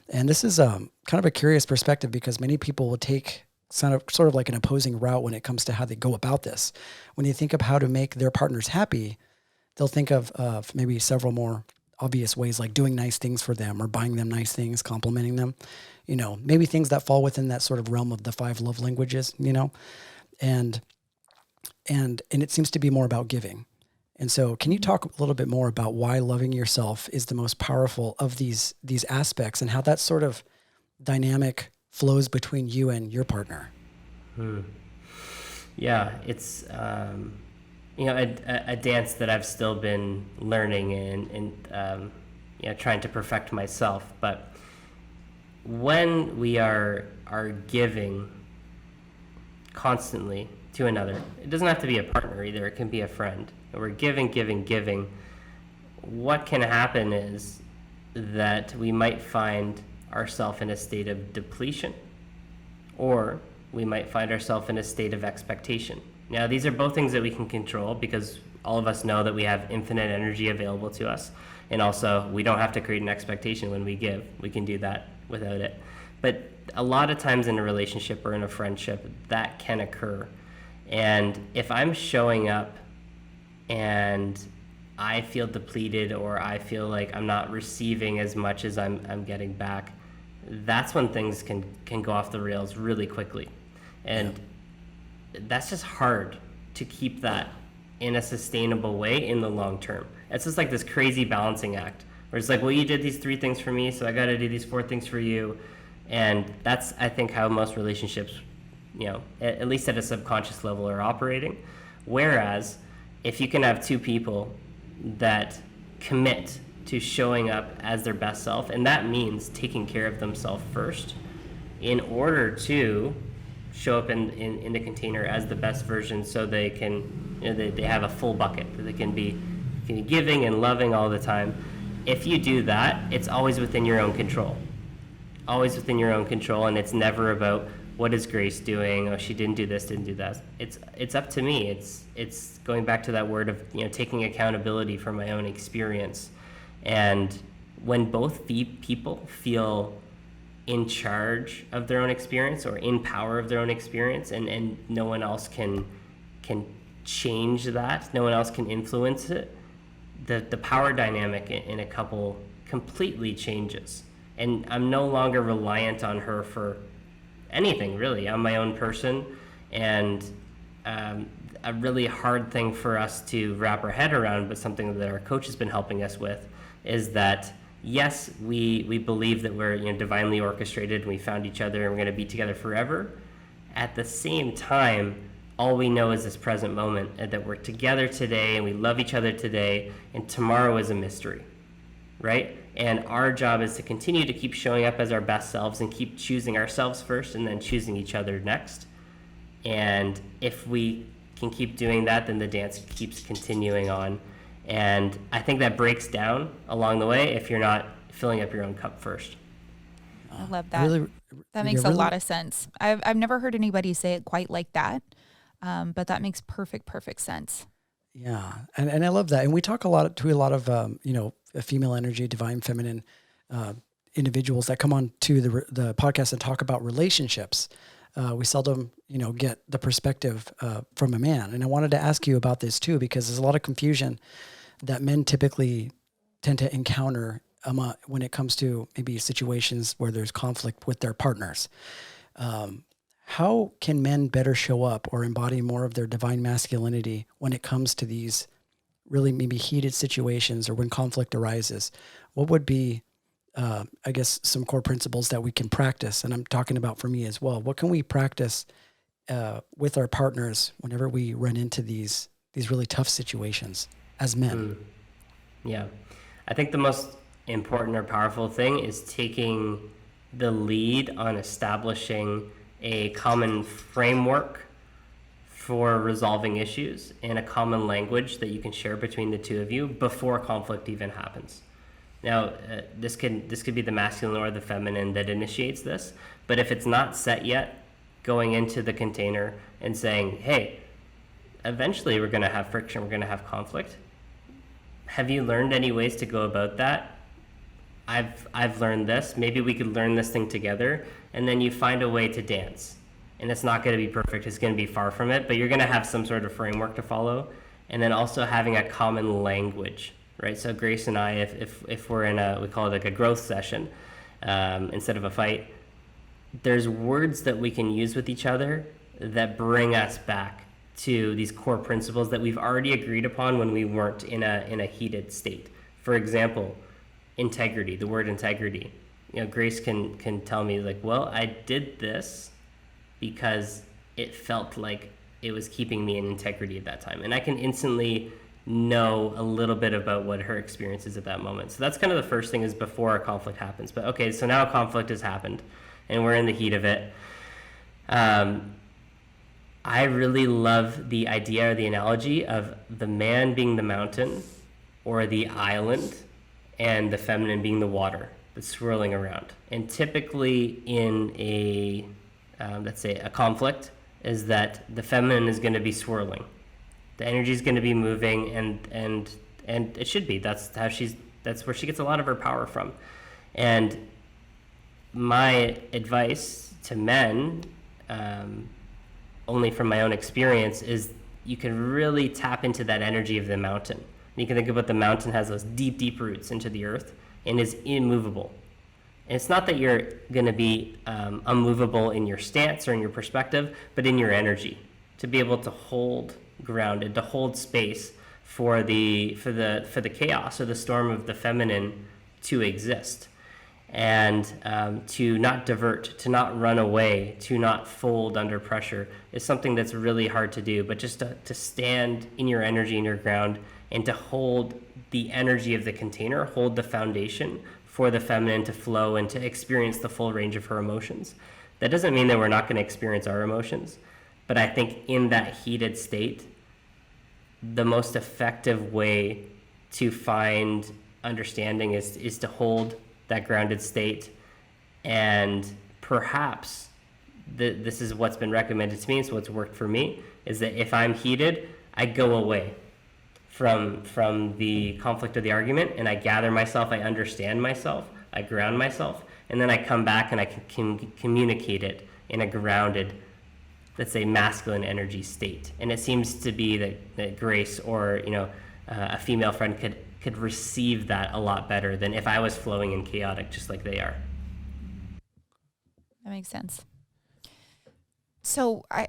Speaker 1: And this is kind of a curious perspective, because many people will take sort of like an opposing route when it comes to how they go about this. When you think of how to make their partners happy, they'll think of maybe several more obvious ways, like doing nice things for them or buying them nice things, complimenting them, you know, maybe things that fall within that sort of realm of the 5 love languages, you know, and it seems to be more about giving. And so can you talk a little bit more about why loving yourself is the most powerful of these aspects, and how that sort of dynamic flows between you and your partner?
Speaker 3: Yeah, it's you know, a dance that I've still been learning and you know, trying to perfect myself. But when we are giving constantly to another, it doesn't have to be a partner either, it can be a friend, and we're giving, what can happen is that we might find ourselves in a state of depletion, or we might find ourselves in a state of expectation. Now, these are both things that we can control, because all of us know that we have infinite energy available to us. And also, we don't have to create an expectation when we give. We can do that without it. But a lot of times in a relationship or in a friendship, that can occur. And if I'm showing up and I feel depleted, or I feel like I'm not receiving as much as I'm getting back, that's when things can go off the rails really quickly. And that's just hard to keep that in a sustainable way in the long term. It's just like this crazy balancing act where it's like, well, you did these 3 things for me, so I got to do these 4 things for you. And that's, I think, how most relationships, you know, at least at a subconscious level, are operating. Whereas if you can have 2 people that commit to showing up as their best self, and that means taking care of themselves first, in order to show up in the container as the best version, so they can, they have a full bucket, that they can be giving and loving all the time. If you do that, it's always within your own control. Always within your own control, and it's never about what is Grace doing? Oh, she didn't do this, didn't do that. It's up to me. It's going back to that word of taking accountability for my own experience. And when both people feel in charge of their own experience, or in power of their own experience, and no one else can change that, no one else can influence it, the power dynamic in a couple completely changes. And I'm no longer reliant on her for anything, really. I'm my own person. And a really hard thing for us to wrap our head around, but something that our coach has been helping us with, is that yes, we believe that we're divinely orchestrated and we found each other and we're going to be together forever. At the same time, all we know is this present moment, and that we're together today and we love each other today, and tomorrow is a mystery, right? And our job is to continue to keep showing up as our best selves and keep choosing ourselves first and then choosing each other next. And if we can keep doing that, then the dance keeps continuing on. And I think that breaks down along the way if you're not filling up your own cup first.
Speaker 2: I love that. That makes a lot of sense. I've never heard anybody say it quite like that, but that makes perfect sense.
Speaker 1: Yeah, and I love that. And we talk a lot of female energy, divine feminine individuals that come on to the podcast and talk about relationships. We seldom get the perspective from a man. And I wanted to ask you about this too, because there's a lot of confusion that men typically tend to encounter when it comes to maybe situations where there's conflict with their partners. How can men better show up or embody more of their divine masculinity when it comes to these really maybe heated situations or when conflict arises? What would be, some core principles that we can practice? And I'm talking about for me as well. What can we practice with our partners whenever we run into these really tough situations as men?
Speaker 3: Yeah. I think the most important or powerful thing is taking the lead on establishing a common framework for resolving issues and a common language that you can share between the two of you before conflict even happens. Now, this could be the masculine or the feminine that initiates this, but if it's not set yet, going into the container and saying, hey, eventually we're going to have friction, we're going to have conflict. Have you learned any ways to go about that? I've learned this. Maybe we could learn this thing together, and then you find a way to dance. And it's not going to be perfect. It's going to be far from it, but you're going to have some sort of framework to follow. And then also having a common language, right? So Grace and I, if we're in we call it like a growth session, instead of a fight, there's words that we can use with each other that bring us back to these core principles that we've already agreed upon when we weren't in a heated state. For example, integrity, the word integrity. Grace can tell me like, well, I did this because it felt like it was keeping me in integrity at that time. And I can instantly know a little bit about what her experience is at that moment. So that's kind of the first thing, is before a conflict happens. But okay, so now a conflict has happened and we're in the heat of it. I really love the idea or the analogy of the man being the mountain or the island and the feminine being the water that's swirling around. And typically in a, let's say a conflict, is that the feminine is going to be swirling. The energy is going to be moving, and it should be. That's where she gets a lot of her power from. And my advice to men, only from my own experience, is you can really tap into that energy of the mountain. You can think about the mountain has those deep roots into the earth and is immovable. And it's not that you're going to be unmovable in your stance or in your perspective, but in your energy, to be able to hold ground and to hold space for the chaos or the storm of the feminine to exist, and to not divert, to not run away, to not fold under pressure is something that's really hard to do. But just to stand in your energy, in your ground, and to hold the energy of the container, hold the foundation for the feminine to flow and to experience the full range of her emotions. That doesn't mean that we're not going to experience our emotions, but I think in that heated state, the most effective way to find understanding is to hold that grounded state. And perhaps this is what's been recommended to me, it's what's worked for me, is that if I'm heated, I go away from the conflict or the argument, and I gather myself, I understand myself, I ground myself, and then I come back and I can communicate it in a grounded, let's say, masculine energy state. And it seems to be that Grace or a female friend could receive that a lot better than if I was flowing and chaotic just like they are.
Speaker 2: That makes sense. So I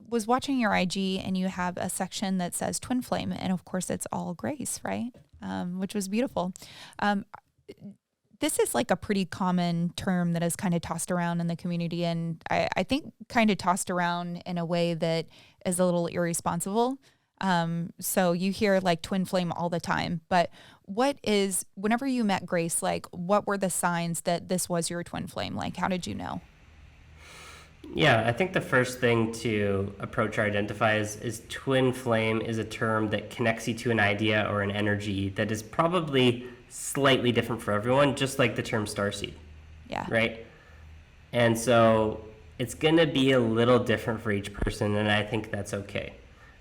Speaker 2: was watching your IG, and you have a section that says twin flame, and of course it's all Grace, right? Which was beautiful. This is like a pretty common term that is kind of tossed around in the community, and I think kind of tossed around in a way that is a little irresponsible. So you hear like twin flame all the time, but whenever you met Grace, like what were the signs that this was your twin flame? Like, how did you know?
Speaker 3: Yeah, I think the first thing to approach or identify is twin flame is a term that connects you to an idea or an energy that is probably slightly different for everyone, just like the term starseed.
Speaker 2: Yeah.
Speaker 3: Right? And so it's going to be a little different for each person, and I think that's okay,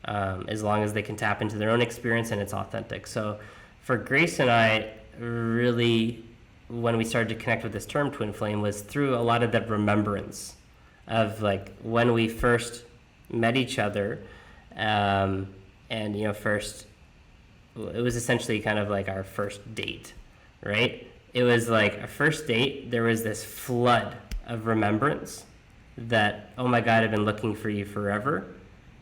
Speaker 3: as long as they can tap into their own experience and it's authentic. So for Grace and I, really, when we started to connect with this term twin flame was through a lot of that remembrance of like when we first met each other, and first, it was essentially kind of like our first date, right? It was like our first date, there was this flood of remembrance that, oh my God, I've been looking for you forever,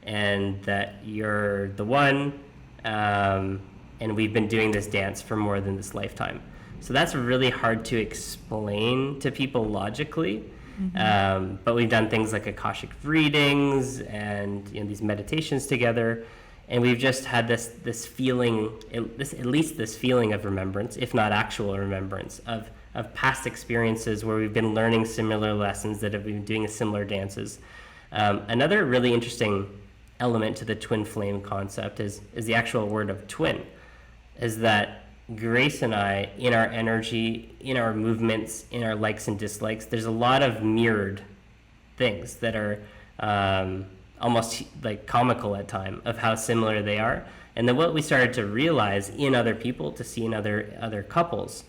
Speaker 3: and that you're the one, and we've been doing this dance for more than this lifetime. So that's really hard to explain to people logically. Mm-hmm. But we've done things like Akashic readings and these meditations together, and we've just had this feeling, at least this feeling of remembrance, if not actual remembrance, of past experiences where we've been learning similar lessons, that have been doing similar dances. Another really interesting element to the twin flame concept is the actual word of twin, is that Grace and I, in our energy, in our movements, in our likes and dislikes, there's a lot of mirrored things that are almost like comical at time of how similar they are. And then what we started to realize in other people, to see in other couples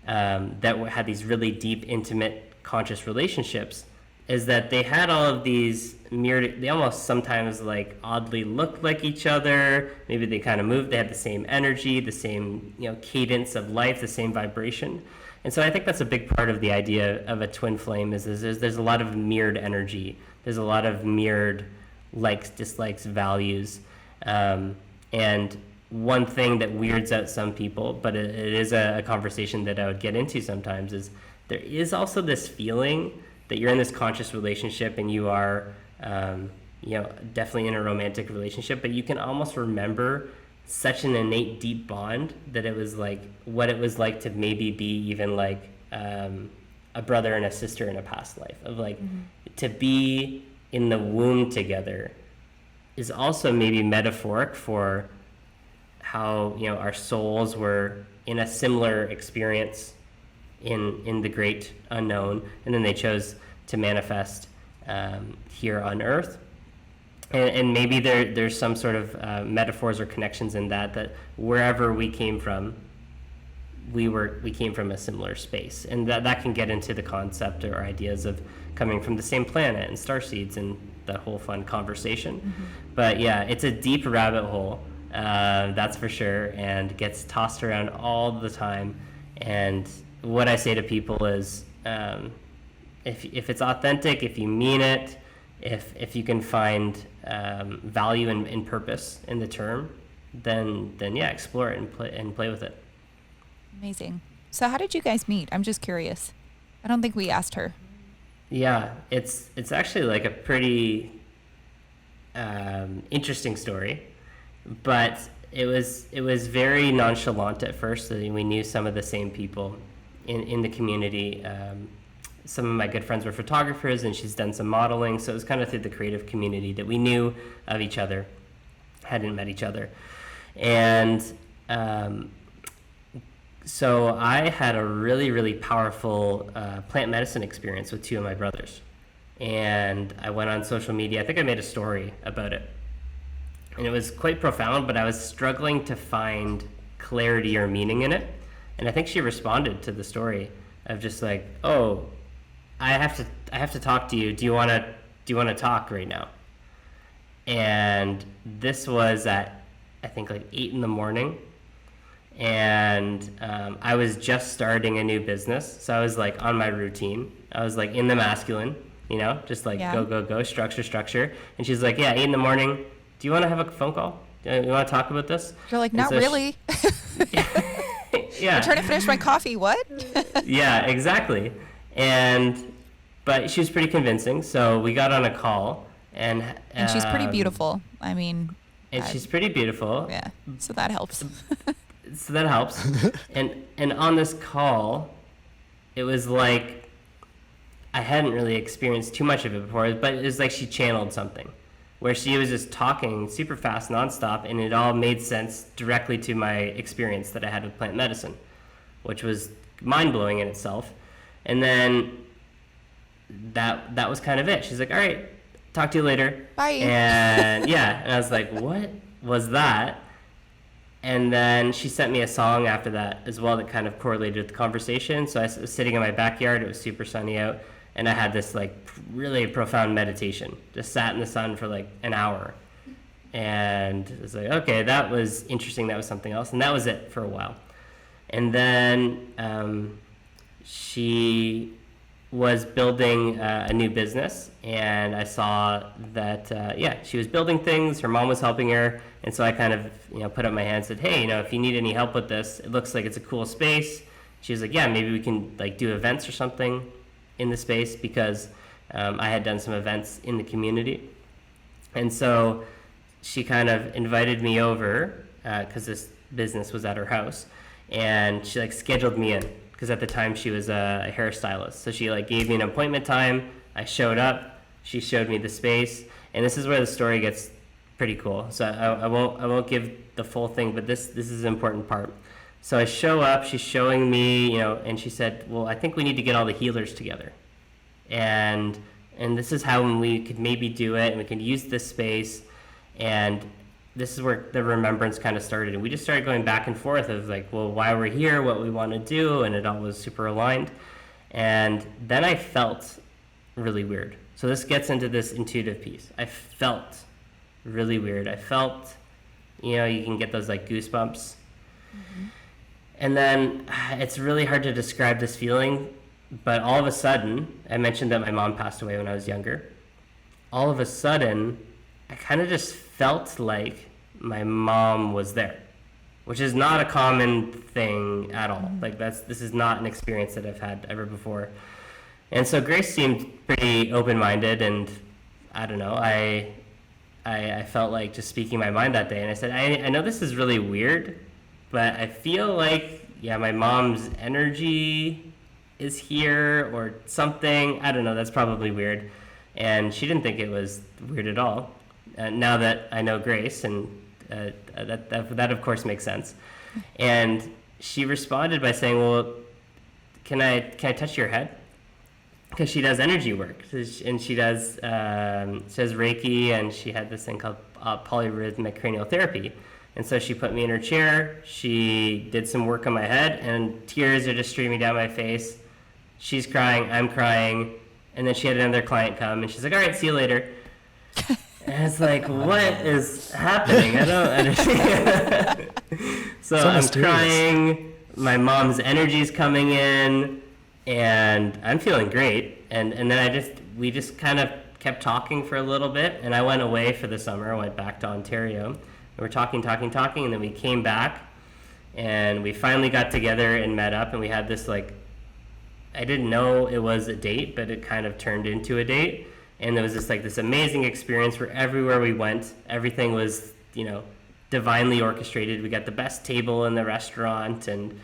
Speaker 3: that had these really deep, intimate, conscious relationships, is that they had all of these mirrored, they almost sometimes like oddly looked like each other. Maybe they kind of moved, they had the same energy, the same cadence of life, the same vibration. And so I think that's a big part of the idea of a twin flame is there's a lot of mirrored energy. There's a lot of mirrored likes, dislikes, values. And one thing that weirds out some people, but it is a conversation that I would get into sometimes, is there is also this feeling that you're in this conscious relationship and you are, definitely in a romantic relationship, but you can almost remember such an innate deep bond that it was like what it was like to maybe be even like a brother and a sister in a past life, of like to be in the womb together is also maybe metaphoric for how our souls were in a similar experience in the great unknown, and then they chose to manifest here on Earth. And maybe there's some sort of metaphors or connections in that wherever we came from, we came from a similar space, and that can get into the concept or ideas of coming from the same planet and starseeds and that whole fun conversation. Mm-hmm. But yeah, it's a deep rabbit hole, that's for sure, and gets tossed around all the time. And what I say to people is, if it's authentic, if you mean it, if you can find value and purpose in the term, then yeah, explore it and play with it.
Speaker 2: Amazing. So how did you guys meet? I'm just curious. I don't think we asked her.
Speaker 3: Yeah, it's actually like a pretty interesting story, but it was very nonchalant at first. So we knew some of the same people in the community. some of my good friends were photographers, and she's done some modeling. So it was kind of through the creative community that we knew of each other, hadn't met each other. And so I had a really, really powerful plant medicine experience with two of my brothers. And I went on social media. I think I made a story about it. And it was quite profound, but I was struggling to find clarity or meaning in it. And I think she responded to the story of just like, oh, I have to talk to you. Do you want to talk right now? And this was at, I think, like 8 a.m. And I was just starting a new business. So I was like on my routine. I was like in the masculine, you know, just like go, structure. And she's like, yeah, 8 a.m. Do you want to have a phone call? Do you want to talk about this?
Speaker 2: You're like, not really.
Speaker 3: Yeah.
Speaker 2: I'm trying to finish my coffee. What?
Speaker 3: Yeah, exactly. But she was pretty convincing. So we got on a call, and
Speaker 2: she's pretty beautiful. I mean,
Speaker 3: she's pretty beautiful.
Speaker 2: Yeah. So that helps.
Speaker 3: So that helps. And on this call, it was like I hadn't really experienced too much of it before, but it was like she channeled something, where she was just talking super fast, nonstop, and it all made sense directly to my experience that I had with plant medicine, which was mind-blowing in itself. And then that was kind of it. She's like, all right, talk to you later.
Speaker 2: Bye.
Speaker 3: And yeah, and I was like, what was that? And then she sent me a song after that as well that kind of correlated with the conversation. So I was sitting in my backyard. It was super sunny out. And I had this like really profound meditation. Just sat in the sun for like an hour. And it was like, okay, that was interesting. That was something else. And that was it for a while. And then she was building a new business. And I saw that, she was building things. Her mom was helping her. And so I kind of, put up my hand and said, hey, if you need any help with this, it looks like it's a cool space. She was like, yeah, maybe we can like do events or something in the space, because I had done some events in the community. And so she kind of invited me over because this business was at her house, and she like scheduled me in, because at the time she was a hairstylist. So she like gave me an appointment time. I showed up, she showed me the space, and this is where the story gets pretty cool. So I won't give the full thing, but this is an important part. So I show up, she's showing me, and she said, well, I think we need to get all the healers together. And this is how we could maybe do it, and we can use this space. And this is where the remembrance kind of started. And we just started going back and forth of like, well, why we're here, what we want to do, and it all was super aligned. And then I felt really weird. So this gets into this intuitive piece. I felt really weird. I felt, you can get those like goosebumps. Mm-hmm. And then it's really hard to describe this feeling, but all of a sudden, I mentioned that my mom passed away when I was younger. All of a sudden, I kind of just felt like my mom was there, which is not a common thing at all. Like this is not an experience that I've had ever before. And so Grace seemed pretty open-minded, and I don't know, I felt like just speaking my mind that day. And I said, I know this is really weird, but I feel like, my mom's energy is here or something. I don't know, that's probably weird. And she didn't think it was weird at all. Now that I know Grace, and that of course makes sense. And she responded by saying, well, can I touch your head? Because she does energy work, and she does Reiki, and she had this thing called polyrhythmic cranial therapy. And so she put me in her chair, she did some work on my head, and tears are just streaming down my face. She's crying, I'm crying, and then she had another client come, and she's like, all right, see you later. And it's like, what is happening? I don't understand. So I'm mysterious. Crying, my mom's energy's coming in, and I'm feeling great. And then we just kind of kept talking for a little bit, and I went away for the summer. I went back to Ontario. We were talking, and then we came back, and we finally got together and met up, and we had this like, I didn't know it was a date, but it kind of turned into a date. And there was this amazing experience where everywhere we went, everything was, divinely orchestrated. We got the best table in the restaurant, and,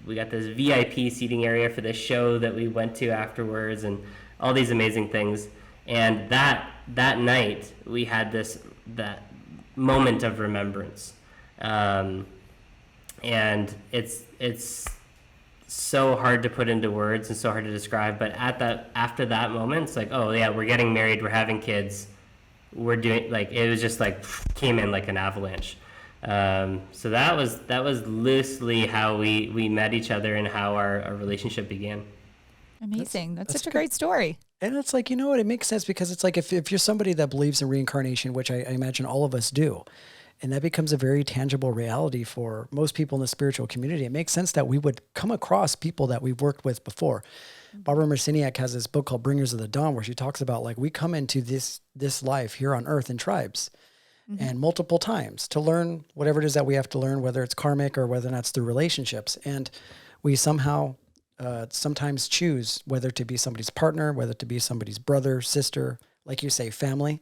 Speaker 3: we got this VIP seating area for this show that we went to afterwards, and all these amazing things. And that night we had that moment of remembrance, and it's so hard to put into words and so hard to describe. But after that moment, it's like, oh yeah, we're getting married, we're having kids, we're doing, like, it was just like came in like an avalanche. So that was loosely how we met each other and how our relationship began.
Speaker 2: Amazing. That's such a great story.
Speaker 1: And it's like, you know what, it makes sense, because it's like if you're somebody that believes in reincarnation, which I imagine all of us do, and that becomes a very tangible reality for most people in the spiritual community, it makes sense that we would come across people that we've worked with before. Barbara Marciniak has this book called Bringers of the Dawn, where she talks about, like, we come into this life here on earth in tribes, and multiple times to learn whatever it is that we have to learn, whether it's karmic or whether that's through relationships. And we somehow sometimes choose whether to be somebody's partner, whether to be somebody's brother, sister, like you say, family.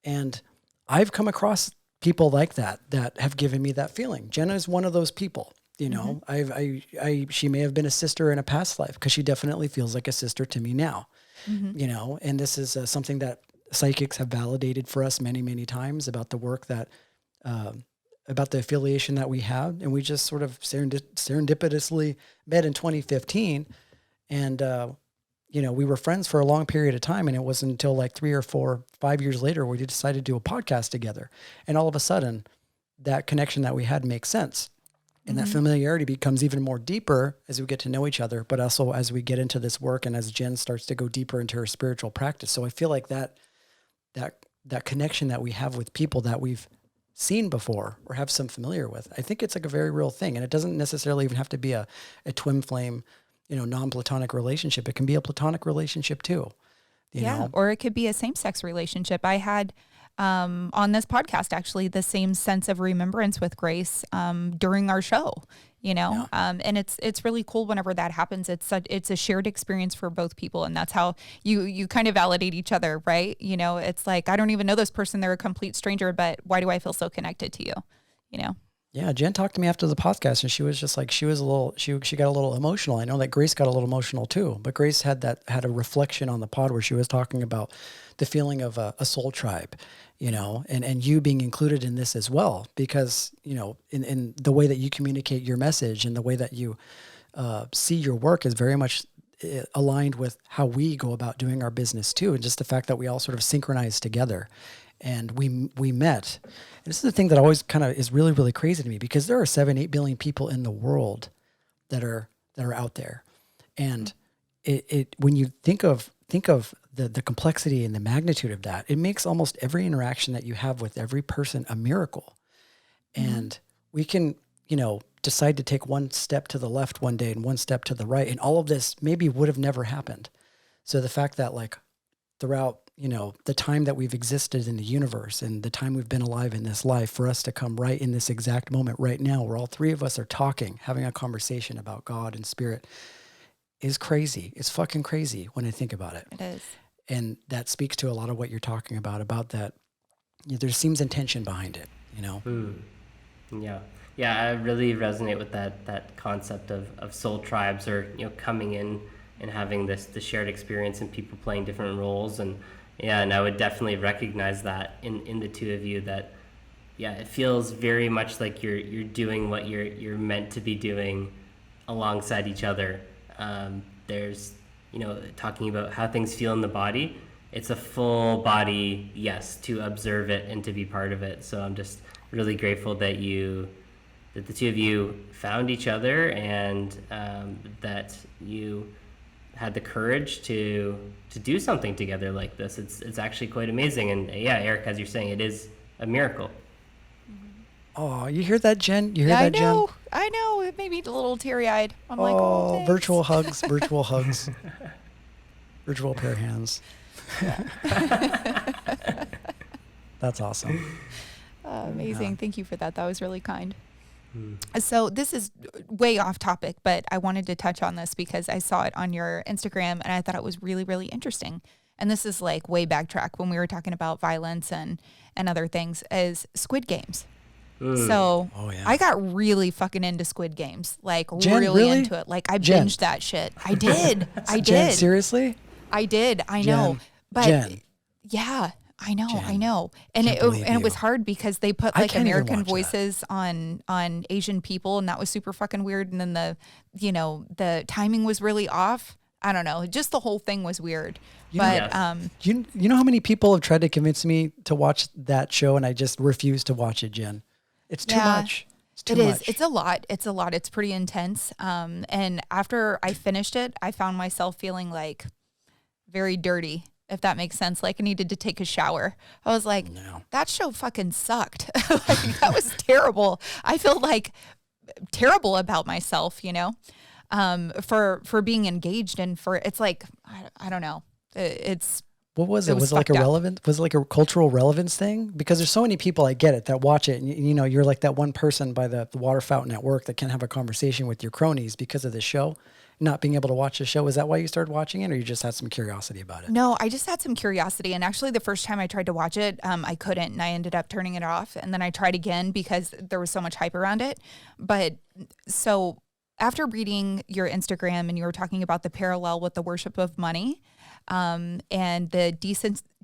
Speaker 1: And I've come across people like that have given me that feeling. Jenna is one of those people. You know, she may have been a sister in a past life, because she definitely feels like a sister to me now. You know, and this is something that psychics have validated for us many, many times about the work that, about the affiliation that we have. And we just sort of serendipitously met in 2015. And, you know, we were friends for a long period of time. And it wasn't until like 3 or 4, 5 years later, we decided to do a podcast together. And all of a sudden, that connection that we had makes sense. And that familiarity becomes even more deeper as we get to know each other, but also as we get into this work and as Jen starts to go deeper into her spiritual practice. So I feel like that connection that we have with people that we've seen before or have some familiar with, I think it's like a very real thing. And it doesn't necessarily even have to be a twin flame, you know, non-platonic relationship. It can be a platonic relationship too. You know?
Speaker 2: Or it could be a same-sex relationship. I had on this podcast, actually, the same sense of remembrance with Grace during our show, you know, and it's really cool whenever that happens. It's a shared experience for both people. And that's how you kind of validate each other, right? You know, it's like, I don't even know this person. They're a complete stranger, but why do I feel so connected to you? You know?
Speaker 1: Yeah. Jen talked to me after the podcast, and she was just like, she got a little emotional. I know that Grace got a little emotional too, but Grace had a reflection on the pod where she was talking about the feeling of a soul tribe, you know, and you being included in this as well, because, you know, in the way that you communicate your message and the way that you see your work is very much aligned with how we go about doing our business too. And just the fact that we all sort of synchronized together and we met. And this is the thing that always kind of is really, really crazy to me, because there are 7-8 billion people in the world that are out there. And it when you think of the complexity and the magnitude of that, it makes almost every interaction that you have with every person a miracle. And we can, you know, decide to take one step to the left one day and one step to the right, and all of this maybe would have never happened. So the fact that, like, throughout, you know, the time that we've existed in the universe and the time we've been alive in this life, for us to come right in this exact moment right now where all three of us are talking, having a conversation about God and spirit, is crazy. It's fucking crazy when I think about it.
Speaker 2: It is.
Speaker 1: And that speaks to a lot of what you're talking about that, you know, there seems intention behind it, you know?
Speaker 3: Yeah, I really resonate with that concept of soul tribes, or, you know, coming in and having the shared experience and people playing different roles. And I would definitely recognize that in the two of you, that, yeah, it feels very much like you're doing what you're meant to be doing alongside each other. There's, you know, talking about how things feel in the body, it's a full body yes to observe it and to be part of it. So I'm just really grateful that the two of you found each other, and that you had the courage to do something together like this. It's actually quite amazing. And yeah, Eric, as you're saying, it is a miracle.
Speaker 1: Oh, you hear that, Jen? You hear that, Jen?
Speaker 2: I know. It made me a little teary-eyed. I'm like, oh, thanks.
Speaker 1: Virtual hugs, virtual pair of hands. That's awesome.
Speaker 2: Amazing. Yeah. Thank you for that. That was really kind. So this is way off topic, but I wanted to touch on this because I saw it on your Instagram and I thought it was really, really interesting. And this is like way backtrack when we were talking about violence and other things, is Squid Games. So
Speaker 1: Oh, yeah.
Speaker 2: I got really fucking into Squid Games, like
Speaker 1: Jen,
Speaker 2: really
Speaker 1: really?
Speaker 2: into it. Like I
Speaker 1: Jen.
Speaker 2: binged that shit. I did. I
Speaker 1: Jen,
Speaker 2: did.
Speaker 1: seriously?
Speaker 2: I did. I
Speaker 1: Jen,
Speaker 2: know. But
Speaker 1: Jen.
Speaker 2: yeah, I know. I
Speaker 1: Jen,
Speaker 2: know. And
Speaker 1: can't
Speaker 2: it
Speaker 1: believe
Speaker 2: and it was
Speaker 1: you.
Speaker 2: hard because they put
Speaker 1: I
Speaker 2: like
Speaker 1: can't even
Speaker 2: American
Speaker 1: watch that.
Speaker 2: voices on Asian people, and that was super fucking weird. And then the timing was really off. I don't know. Just the whole thing was weird. But
Speaker 3: Yes.
Speaker 1: You know how many people have tried to convince me to watch that show and I just refuse to watch it, Jen? It's too much. It's too much.
Speaker 2: It's a lot. It's a lot. It's pretty intense. And after I finished it, I found myself feeling like very dirty, if that makes sense. Like I needed to take a shower. I was like, that show fucking sucked. Like that was terrible. I feel like terrible about myself, for being engaged and it's like, I don't know. It's,
Speaker 1: What was
Speaker 2: it
Speaker 1: it?
Speaker 2: was
Speaker 1: Was it like a
Speaker 2: fucked up.
Speaker 1: relevant? Was it like a cultural relevance thing? Because there's so many people, I get it, that watch it, and you're like that one person by the water fountain at work that can't have a conversation with your cronies because of the show, not being able to watch the show. Is that why you started watching it, or you just had some curiosity about it?
Speaker 2: No, I just had some curiosity. And actually the first time I tried to watch it, I couldn't, and I ended up turning it off. And then I tried again because there was so much hype around it. But so after reading your Instagram and you were talking about the parallel with the worship of money, and the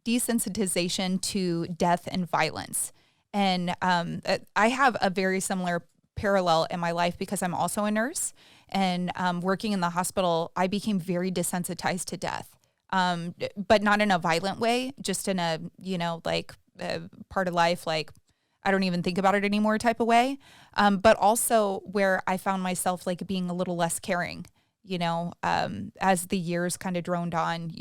Speaker 2: desensitization to death and violence. And I have a very similar parallel in my life because I'm also a nurse. And working in the hospital, I became very desensitized to death, but not in a violent way, just in a, part of life, like I don't even think about it anymore type of way. But also where I found myself like being a little less caring. As the years kind of droned on,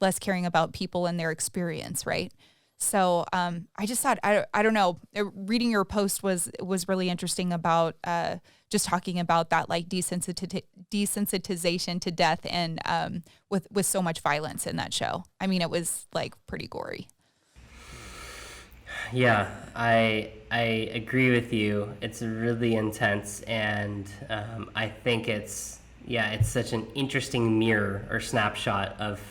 Speaker 2: less caring about people and their experience, right? So I just thought, I don't know, reading your post was really interesting about just talking about that, like desensitization to death and with so much violence in that show. I mean, it was like pretty gory.
Speaker 3: Yeah, I agree with you. It's really intense, and I think it's such an interesting mirror or snapshot of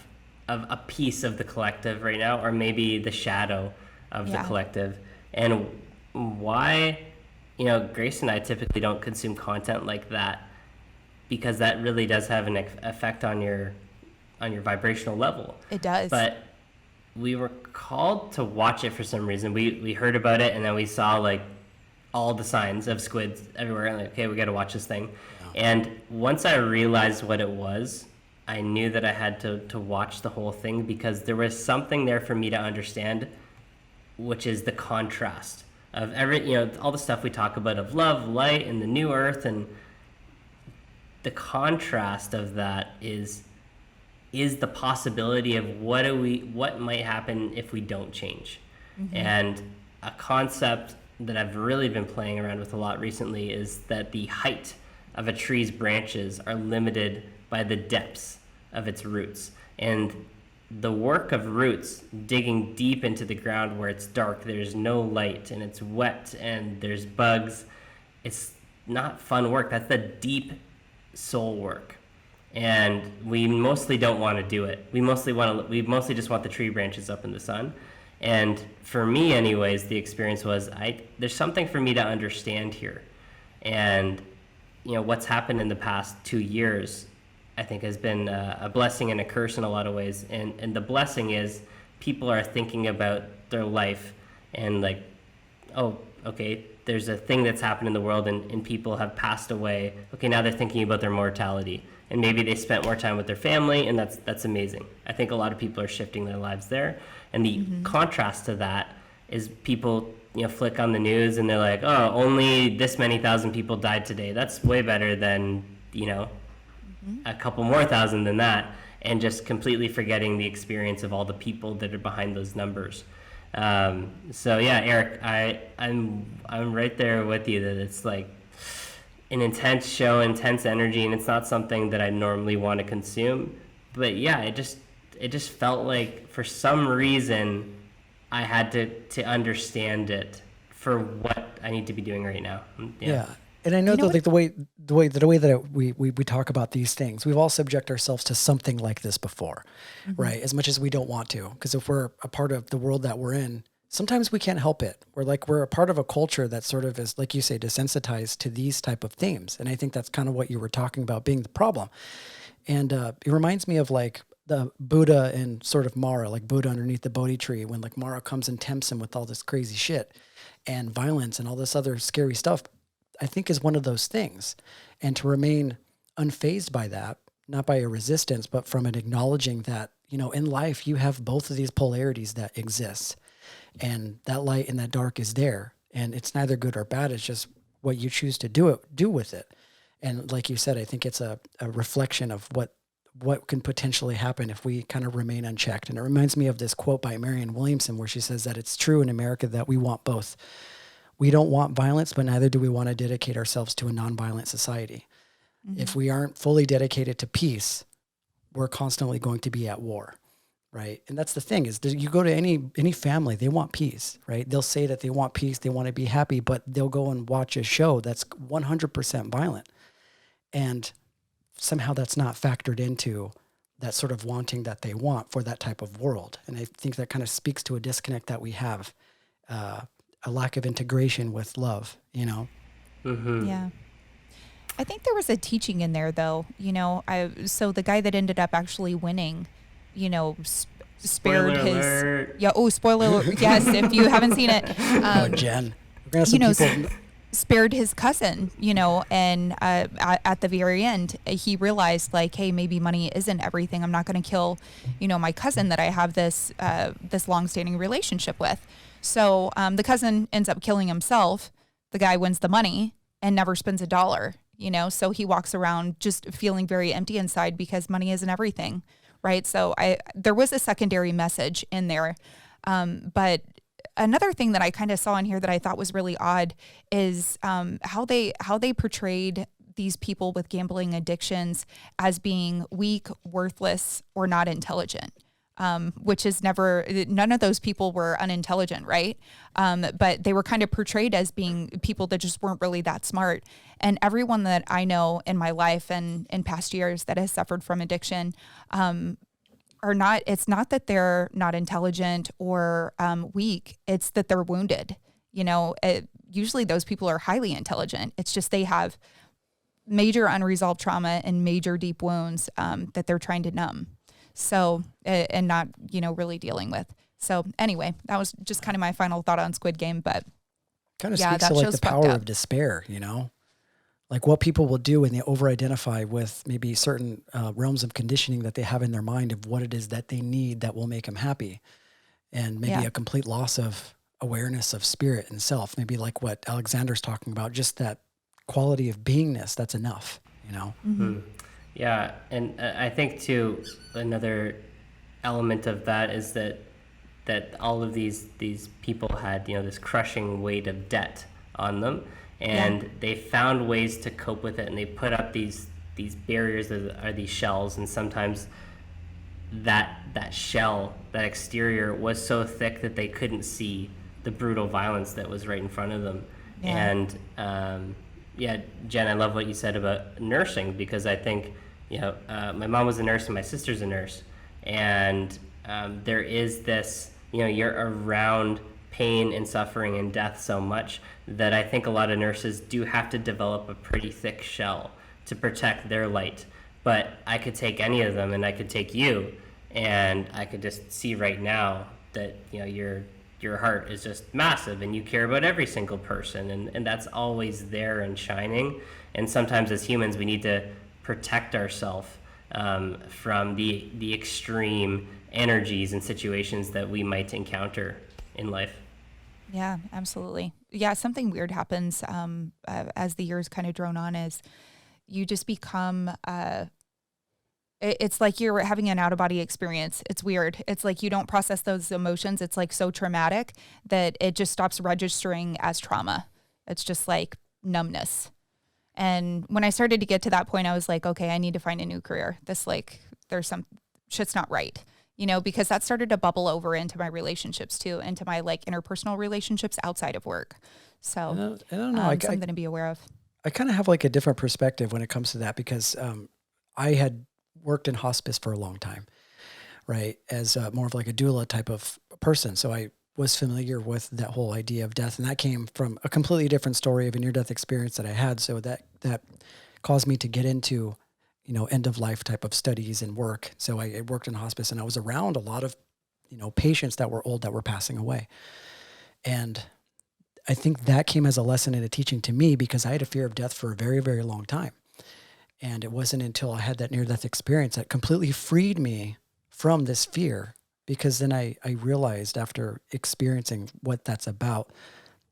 Speaker 3: a piece of the collective right now, or maybe the shadow of the collective. And why, Grace and I typically don't consume content like that, because that really does have an effect on your vibrational level.
Speaker 2: It does.
Speaker 3: But we were called to watch it for some reason. We heard about it, and then we saw like all the signs of squids everywhere, and like, okay, we got to watch this thing. And once I realized what it was, I knew that I had to watch the whole thing, because there was something there for me to understand, which is the contrast of all the stuff we talk about of love, light, and the new earth, and the contrast of that is the possibility of what might happen if we don't change. Mm-hmm. And a concept that I've really been playing around with a lot recently is that the height of a tree's branches are limited by the depths of its roots. And the work of roots, digging deep into the ground where it's dark, there's no light, and it's wet, and there's bugs, it's not fun work. That's the deep soul work. And we mostly don't want to do it. We mostly just want the tree branches up in the sun. And for me anyways, the experience was there's something for me to understand here. And what's happened in the past 2 years, I think, has been a blessing and a curse in a lot of ways. And the blessing is people are thinking about their life and like, oh, okay, there's a thing that's happened in the world and people have passed away. Okay, now they're thinking about their mortality. And maybe they spent more time with their family, and that's amazing. I think a lot of people are shifting their lives there. And the contrast to that is people flick on the news and they're like, oh, only this many thousand people died today. That's way better than, a couple more thousand than that, and just completely forgetting the experience of all the people that are behind those numbers. So yeah, Eric, I'm right there with you that it's like an intense show, intense energy, and it's not something that I normally want to consume. But yeah, it just felt like for some reason I had to understand it for what I need to be doing right now.
Speaker 1: Yeah. And I know that like the way that we talk about these things, we've all subject ourselves to something like this before, right? As much as we don't want to, because if we're a part of the world that we're in, sometimes we can't help it. We're a part of a culture that sort of is, like you say, desensitized to these type of themes. And I think that's kind of what you were talking about being the problem. And it reminds me of like the Buddha and sort of Mara, like Buddha underneath the Bodhi tree, when like Mara comes and tempts him with all this crazy shit and violence and all this other scary stuff, I think is one of those things. And to remain unfazed by that, not by a resistance, but from an acknowledging that, in life, you have both of these polarities that exist. And that light and that dark is there. And it's neither good or bad. It's just what you choose to do with it. And like you said, I think it's a reflection of what can potentially happen if we kind of remain unchecked. And it reminds me of this quote by Marian Williamson, where she says that it's true in America that we want both. We don't want violence, but neither do we want to dedicate ourselves to a nonviolent society. Mm-hmm. If we aren't fully dedicated to peace, we're constantly going to be at war, right? And that's the thing is that you go to any family, they want peace, right? They'll say that they want peace, they want to be happy, but they'll go and watch a show that's 100% violent. And somehow that's not factored into that sort of wanting that they want for that type of world. And I think that kind of speaks to a disconnect that we have, a lack of integration with love,
Speaker 3: Mm-hmm.
Speaker 2: Yeah. I think there was a teaching in there though, so the guy that ended up actually winning, spared
Speaker 3: Spoiler
Speaker 2: his,
Speaker 3: alert.
Speaker 2: yeah. Oh, spoiler alert. Yes. If you haven't seen it,
Speaker 1: Jen, we're going to have some people.
Speaker 2: Spared his cousin, and at the very end, he realized like, hey, maybe money isn't everything. I'm not going to kill, my cousin that I have this long-standing relationship with. So the cousin ends up killing himself. The guy wins the money and never spends $1, so he walks around just feeling very empty inside because money isn't everything, right? So there was a secondary message in there. But another thing that I kind of saw in here that I thought was really odd is how they portrayed these people with gambling addictions as being weak, worthless, or not intelligent. Which is none of those people were unintelligent, right? But they were kind of portrayed as being people that just weren't really that smart. And everyone that I know in my life and in past years that has suffered from addiction, it's not that they're not intelligent or weak, it's that they're wounded. Usually those people are highly intelligent. It's just they have major unresolved trauma and major deep wounds that they're trying to numb. So, and not, really dealing with. So anyway, that was just kind of my final thought on Squid Game, but
Speaker 1: kind of speaks to like the power of despair, like what people will do when they over-identify with maybe certain realms of conditioning that they have in their mind of what it is that they need that will make them happy. And maybe a complete loss of awareness of spirit and self, maybe like what Alexander's talking about, just that quality of beingness, that's enough,
Speaker 3: Mm-hmm. Yeah, and I think too another element of that is that all of these people had this crushing weight of debt on them, and they found ways to cope with it, and they put up these barriers that are these shells, and sometimes that shell, that exterior, was so thick that they couldn't see the brutal violence that was right in front of them. And Jen, I love what you said about nursing, because I think my mom was a nurse and my sister's a nurse, and there is this, you're around pain and suffering and death so much that I think a lot of nurses do have to develop a pretty thick shell to protect their light. But I could take any of them, and I could take you, and I could just see right now that your heart is just massive, and you care about every single person, and that's always there and shining. And sometimes as humans we need to protect ourselves from the extreme energies and situations that we might encounter in life.
Speaker 2: Yeah, absolutely. Yeah, something weird happens as the years kind of drone on, is you just become, it's like you're having an out-of-body experience. It's weird. It's like you don't process those emotions. It's like so traumatic that it just stops registering as trauma. It's just like numbness. And when I started to get to that point, I was like, okay, I need to find a new career. There's some shit's not right, because that started to bubble over into my relationships too, into my like interpersonal relationships outside of work. So
Speaker 1: I don't know.
Speaker 2: Something to be aware of.
Speaker 1: I kind of have like a different perspective when it comes to that, because I had worked in hospice for a long time, right? As more of like a doula type of person. So I was familiar with that whole idea of death, and that came from a completely different story of a near-death experience that I had. So that caused me to get into, end of life type of studies and work. So I worked in hospice, and I was around a lot of, patients that were old that were passing away, and I think that came as a lesson and a teaching to me because I had a fear of death for a very, very long time, and it wasn't until I had that near-death experience that completely freed me from this fear. Because then I realized after experiencing what that's about,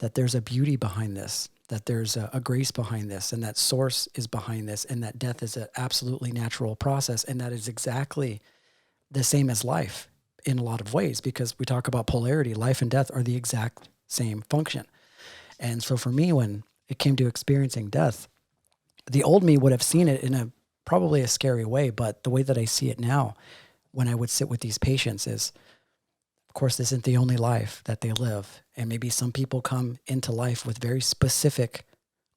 Speaker 1: that there's a beauty behind this, that there's a grace behind this, and that source is behind this, and that death is an absolutely natural process, and that is exactly the same as life in a lot of ways, because we talk about polarity. Life and death are the exact same function. And so for me, when it came to experiencing death, the old me would have seen it in probably a scary way, but the way that I see it now, when I would sit with these patients is, of course, this isn't the only life that they live. And maybe some people come into life with very specific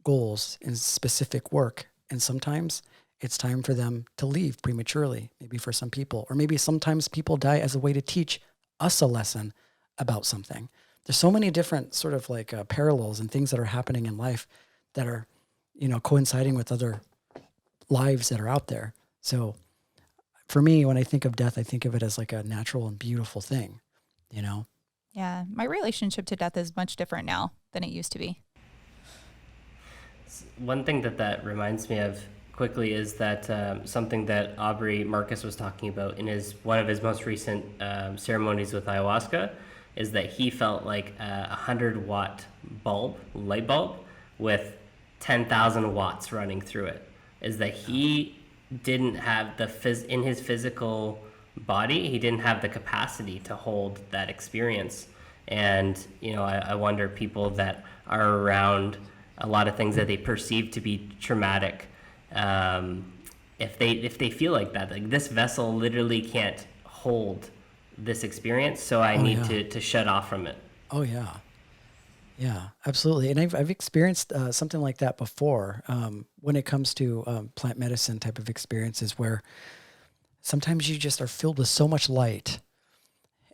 Speaker 1: goals and specific work. And sometimes it's time for them to leave prematurely, maybe for some people. Or maybe sometimes people die as a way to teach us a lesson about something. There's so many different sort of like parallels and things that are happening in life that are, coinciding with other lives that are out there. So for me, when I think of death, I think of it as like a natural and beautiful thing,
Speaker 2: Yeah. My relationship to death is much different now than it used to be.
Speaker 3: One thing that reminds me of quickly is that something that Aubrey Marcus was talking about in one of his most recent ceremonies with ayahuasca is that he felt like a 100-watt light bulb with 10,000 watts running through it. Is that he didn't have in his physical body, he didn't have the capacity to hold that experience. And, I wonder people that are around a lot of things that they perceive to be traumatic, if they feel like that, like this vessel literally can't hold this experience, so I need to shut off from it.
Speaker 1: Oh yeah. Yeah, absolutely. And I've experienced something like that before when it comes to plant medicine type of experiences where sometimes you just are filled with so much light,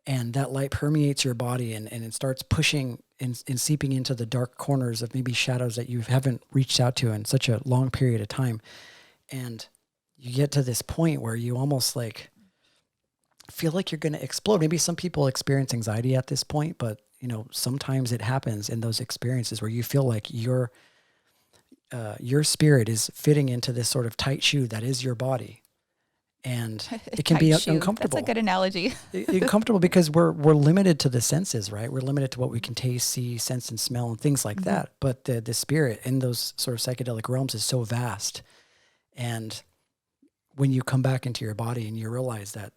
Speaker 1: and that light permeates your body and it starts pushing and seeping into the dark corners of maybe shadows that you haven't reached out to in such a long period of time. And you get to this point where you almost like feel like you're going to explode. Maybe some people experience anxiety at this point, but sometimes it happens in those experiences where you feel like your spirit is fitting into this sort of tight shoe that is your body. And it can be uncomfortable.
Speaker 2: That's a good analogy.
Speaker 1: Uncomfortable because we're limited to the senses, right? We're limited to what we can taste, see, sense, and smell and things like that. But the spirit in those sort of psychedelic realms is so vast. And when you come back into your body and you realize that,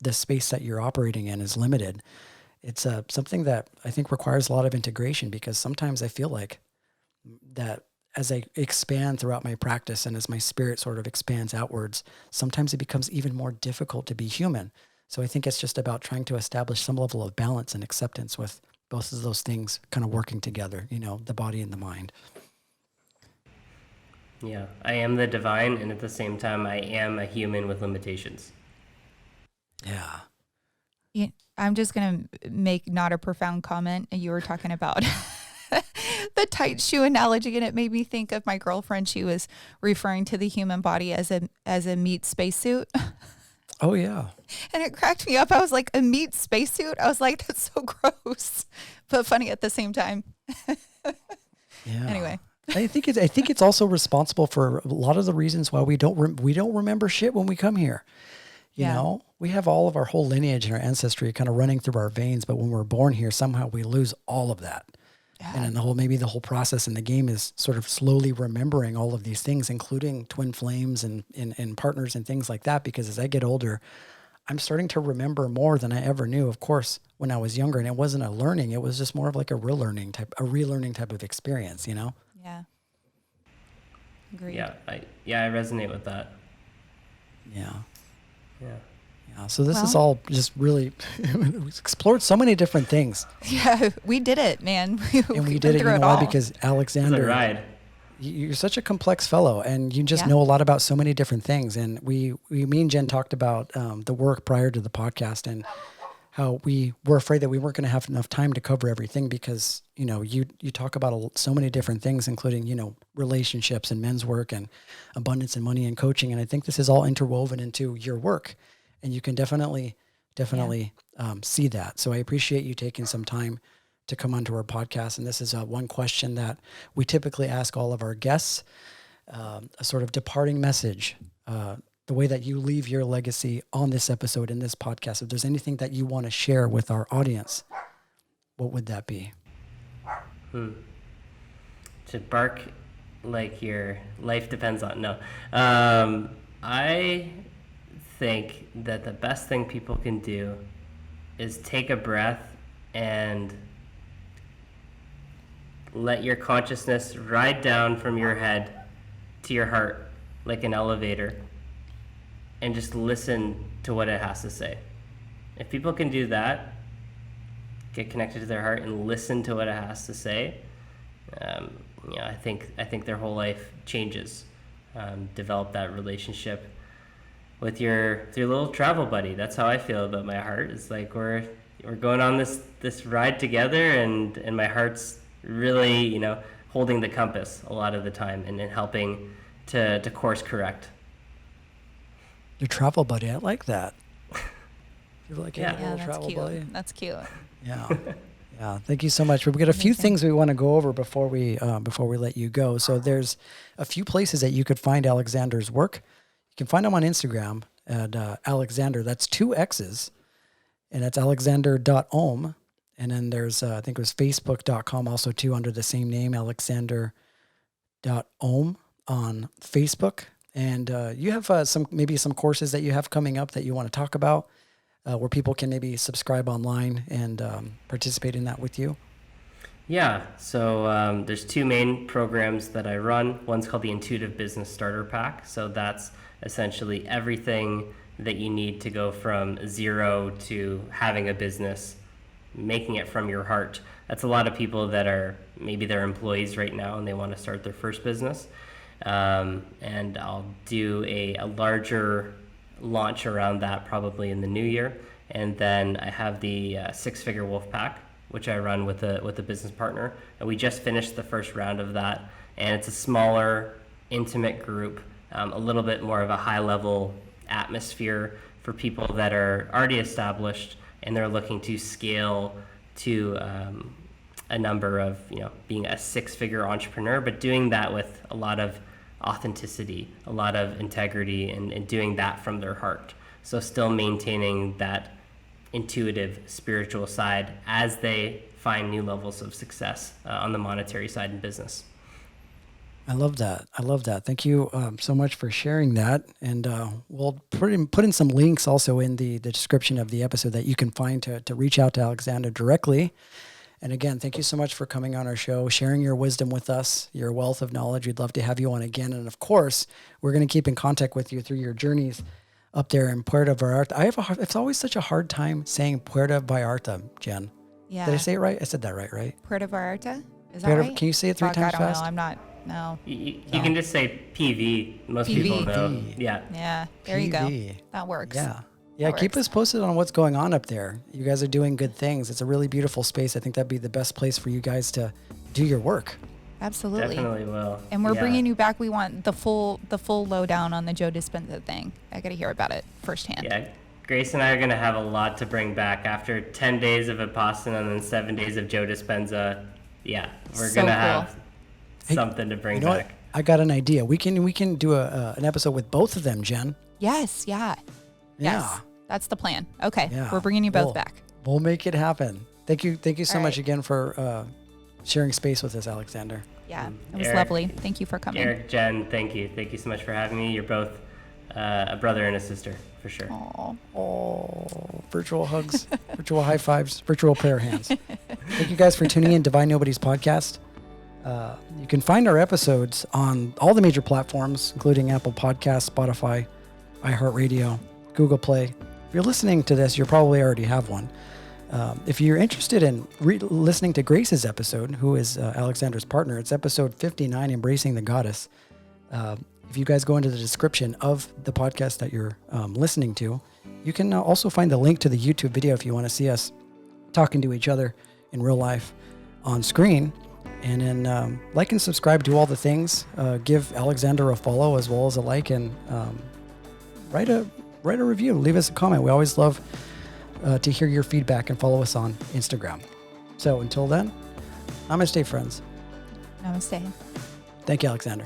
Speaker 1: the space that you're operating in is limited, it's something that I think requires a lot of integration, because sometimes I feel like that as I expand throughout my practice and as my spirit sort of expands outwards, sometimes it becomes even more difficult to be human. So I think it's just about trying to establish some level of balance and acceptance with both of those things kind of working together, the body and the mind.
Speaker 3: Yeah, I am the divine, and at the same time, I am a human with limitations.
Speaker 1: Yeah.
Speaker 2: I'm just going to make not a profound comment. You were talking about the tight shoe analogy, and it made me think of my girlfriend. She was referring to the human body as a meat spacesuit.
Speaker 1: Oh, yeah.
Speaker 2: And it cracked me up. I was like, a meat spacesuit? I was like, that's so gross, but funny at the same time.
Speaker 1: Yeah.
Speaker 2: Anyway.
Speaker 1: I think it's also responsible for a lot of the reasons why we don't remember shit when we come here. You know, we have all of our whole lineage and our ancestry kind of running through our veins, but when we're born here, somehow we lose all of that. Yeah. And then maybe the whole process in the game is sort of slowly remembering all of these things, including twin flames and partners and things like that. Because as I get older, I'm starting to remember more than I ever knew. Of course, when I was younger, and it wasn't a learning, it was just more of like a relearning type of experience,
Speaker 2: Yeah.
Speaker 3: Agreed. Yeah, I resonate with that.
Speaker 1: Yeah.
Speaker 3: Yeah.
Speaker 1: So this is all just really explored so many different things.
Speaker 2: Yeah, we did it, man.
Speaker 1: And we did it, why? Because Alexxander,
Speaker 3: ride.
Speaker 1: You're such a complex fellow, and you just know a lot about so many different things. And me and Jen talked about the work prior to the podcast and how we were afraid that we weren't going to have enough time to cover everything because, you know, you talk about so many different things, including, you know, relationships and men's work and abundance and money and coaching. And I think this is all interwoven into your work, and you can definitely see that. So I appreciate you taking some time to come onto our podcast. And this is one question that we typically ask all of our guests, a sort of departing message, the way that you leave your legacy on this episode, in this podcast. If there's anything that you want to share with our audience, what would that be?
Speaker 3: To bark like your life depends on, no. I think that the best thing people can do is take a breath and let your consciousness ride down from your head to your heart like an elevator, and just listen to what it has to say. If people can do that, get connected to their heart and listen to what it has to say, I think their whole life changes. Develop that relationship with your little travel buddy. That's how I feel about my heart. It's like we're going on this ride together, and my heart's really, you know, holding the compass a lot of the time and helping to course correct.
Speaker 1: Your travel buddy, I like that. You're like a little
Speaker 2: that's
Speaker 1: travel
Speaker 2: cute.
Speaker 1: buddy.
Speaker 2: That's cute.
Speaker 1: Yeah. Yeah. Thank you so much. We've got a few things we want to go over before we let you go. So there's a few places that you could find Alexxander's work. You can find him on Instagram at Alexxander. That's 2 X's, and that's alexander.om. And then there's, I think it was facebook.com also too, under the same name, alexander.om on Facebook. And you have some courses that you have coming up that you want to talk about, where people can maybe subscribe online and participate in that with you.
Speaker 3: Yeah, so there's 2 main programs that I run. One's called the Intuitive Business Starter Pack. So that's essentially everything that you need to go from zero to having a business, making it from your heart. That's a lot of people that are, maybe they're employees right now and they want to start their first business. And I'll do a larger launch around that probably in the new year. And then I have the 6-figure wolf pack, which I run with a business partner. And we just finished the first round of that. And it's a smaller, intimate group, a little bit more of a high level atmosphere for people that are already established and they're looking to scale to a number of, you know, being a 6-figure entrepreneur, but doing that with a lot of authenticity, a lot of integrity, and doing that from their heart. So still maintaining that intuitive spiritual side as they find new levels of success on the monetary side in business.
Speaker 1: I love that. Thank you so much for sharing that. And we'll put in some links also in the description of the episode that you can find to reach out to Alexxander directly. And again, thank you so much for coming on our show, sharing your wisdom with us, your wealth of knowledge. We'd love to have you on again. And of course, we're going to keep in contact with you through your journeys up there in Puerto Vallarta. It's always such a hard time saying Puerto Vallarta, Jen.
Speaker 2: Yeah.
Speaker 1: Did I say it right? I said that right?
Speaker 2: Puerto Vallarta? Is that right?
Speaker 1: Can you say it 3 times
Speaker 2: I don't
Speaker 1: fast?
Speaker 2: know. I'm not. No.
Speaker 3: You can just say PV. Most
Speaker 2: PV.
Speaker 3: people know.
Speaker 1: PV.
Speaker 3: Yeah.
Speaker 2: Yeah. There you go.
Speaker 1: PV.
Speaker 2: That works.
Speaker 1: Yeah. Yeah,
Speaker 2: That
Speaker 1: keep
Speaker 2: works.
Speaker 1: us posted on what's going on up there. You guys are doing good things. It's a really beautiful space. I think that'd be the best place for you guys to do your work.
Speaker 2: Absolutely.
Speaker 3: Definitely will.
Speaker 2: And we're
Speaker 3: Yeah.
Speaker 2: bringing you back. We want the full lowdown on the Joe Dispenza thing. I got to hear about it firsthand.
Speaker 3: Yeah, Grace and I are going to have a lot to bring back after 10 days of Vipassana and then 7 days of Joe Dispenza. Yeah, we're
Speaker 2: So
Speaker 3: going to
Speaker 2: cool.
Speaker 3: have
Speaker 1: Hey,
Speaker 3: something to bring
Speaker 1: You know
Speaker 3: back.
Speaker 1: what? I got an idea. We can do an episode with both of them, Jen.
Speaker 2: Yes. Yeah.
Speaker 1: Yeah.
Speaker 2: Yes. That's the plan. Okay.
Speaker 1: Yeah.
Speaker 2: We're bringing you both
Speaker 1: We'll-
Speaker 2: back.
Speaker 1: We'll make it happen. Thank you so
Speaker 2: All
Speaker 1: much
Speaker 2: right.
Speaker 1: again for sharing space with us, Alexxander.
Speaker 2: Yeah. It was
Speaker 3: Eric-
Speaker 2: lovely. Thank you for coming.
Speaker 3: Eric, Jen, thank you. Thank you so much for having me. You're both a brother and a sister, for sure.
Speaker 2: Aw.
Speaker 1: Oh, virtual hugs, virtual high fives, virtual prayer hands. Thank you guys for tuning in Divine Nobodies podcast. You can find our episodes on all the major platforms, including Apple Podcasts, Spotify, iHeartRadio, Google Play. If you're listening to this, you probably already have one. If you're interested in listening to Grace's episode, who is Alexxander's partner, it's episode 59, Embracing the Goddess. If you guys go into the description of the podcast that you're listening to, You can also find the link to the YouTube video if you want to see us talking to each other in real life on screen. And then like and subscribe, do all the things. Give Alexxander a follow as well as a like, and write a review. Leave us a comment. We always love to hear your feedback, and follow us on Instagram. So until then, namaste, friends.
Speaker 2: Namaste.
Speaker 1: Thank you, Alexxander.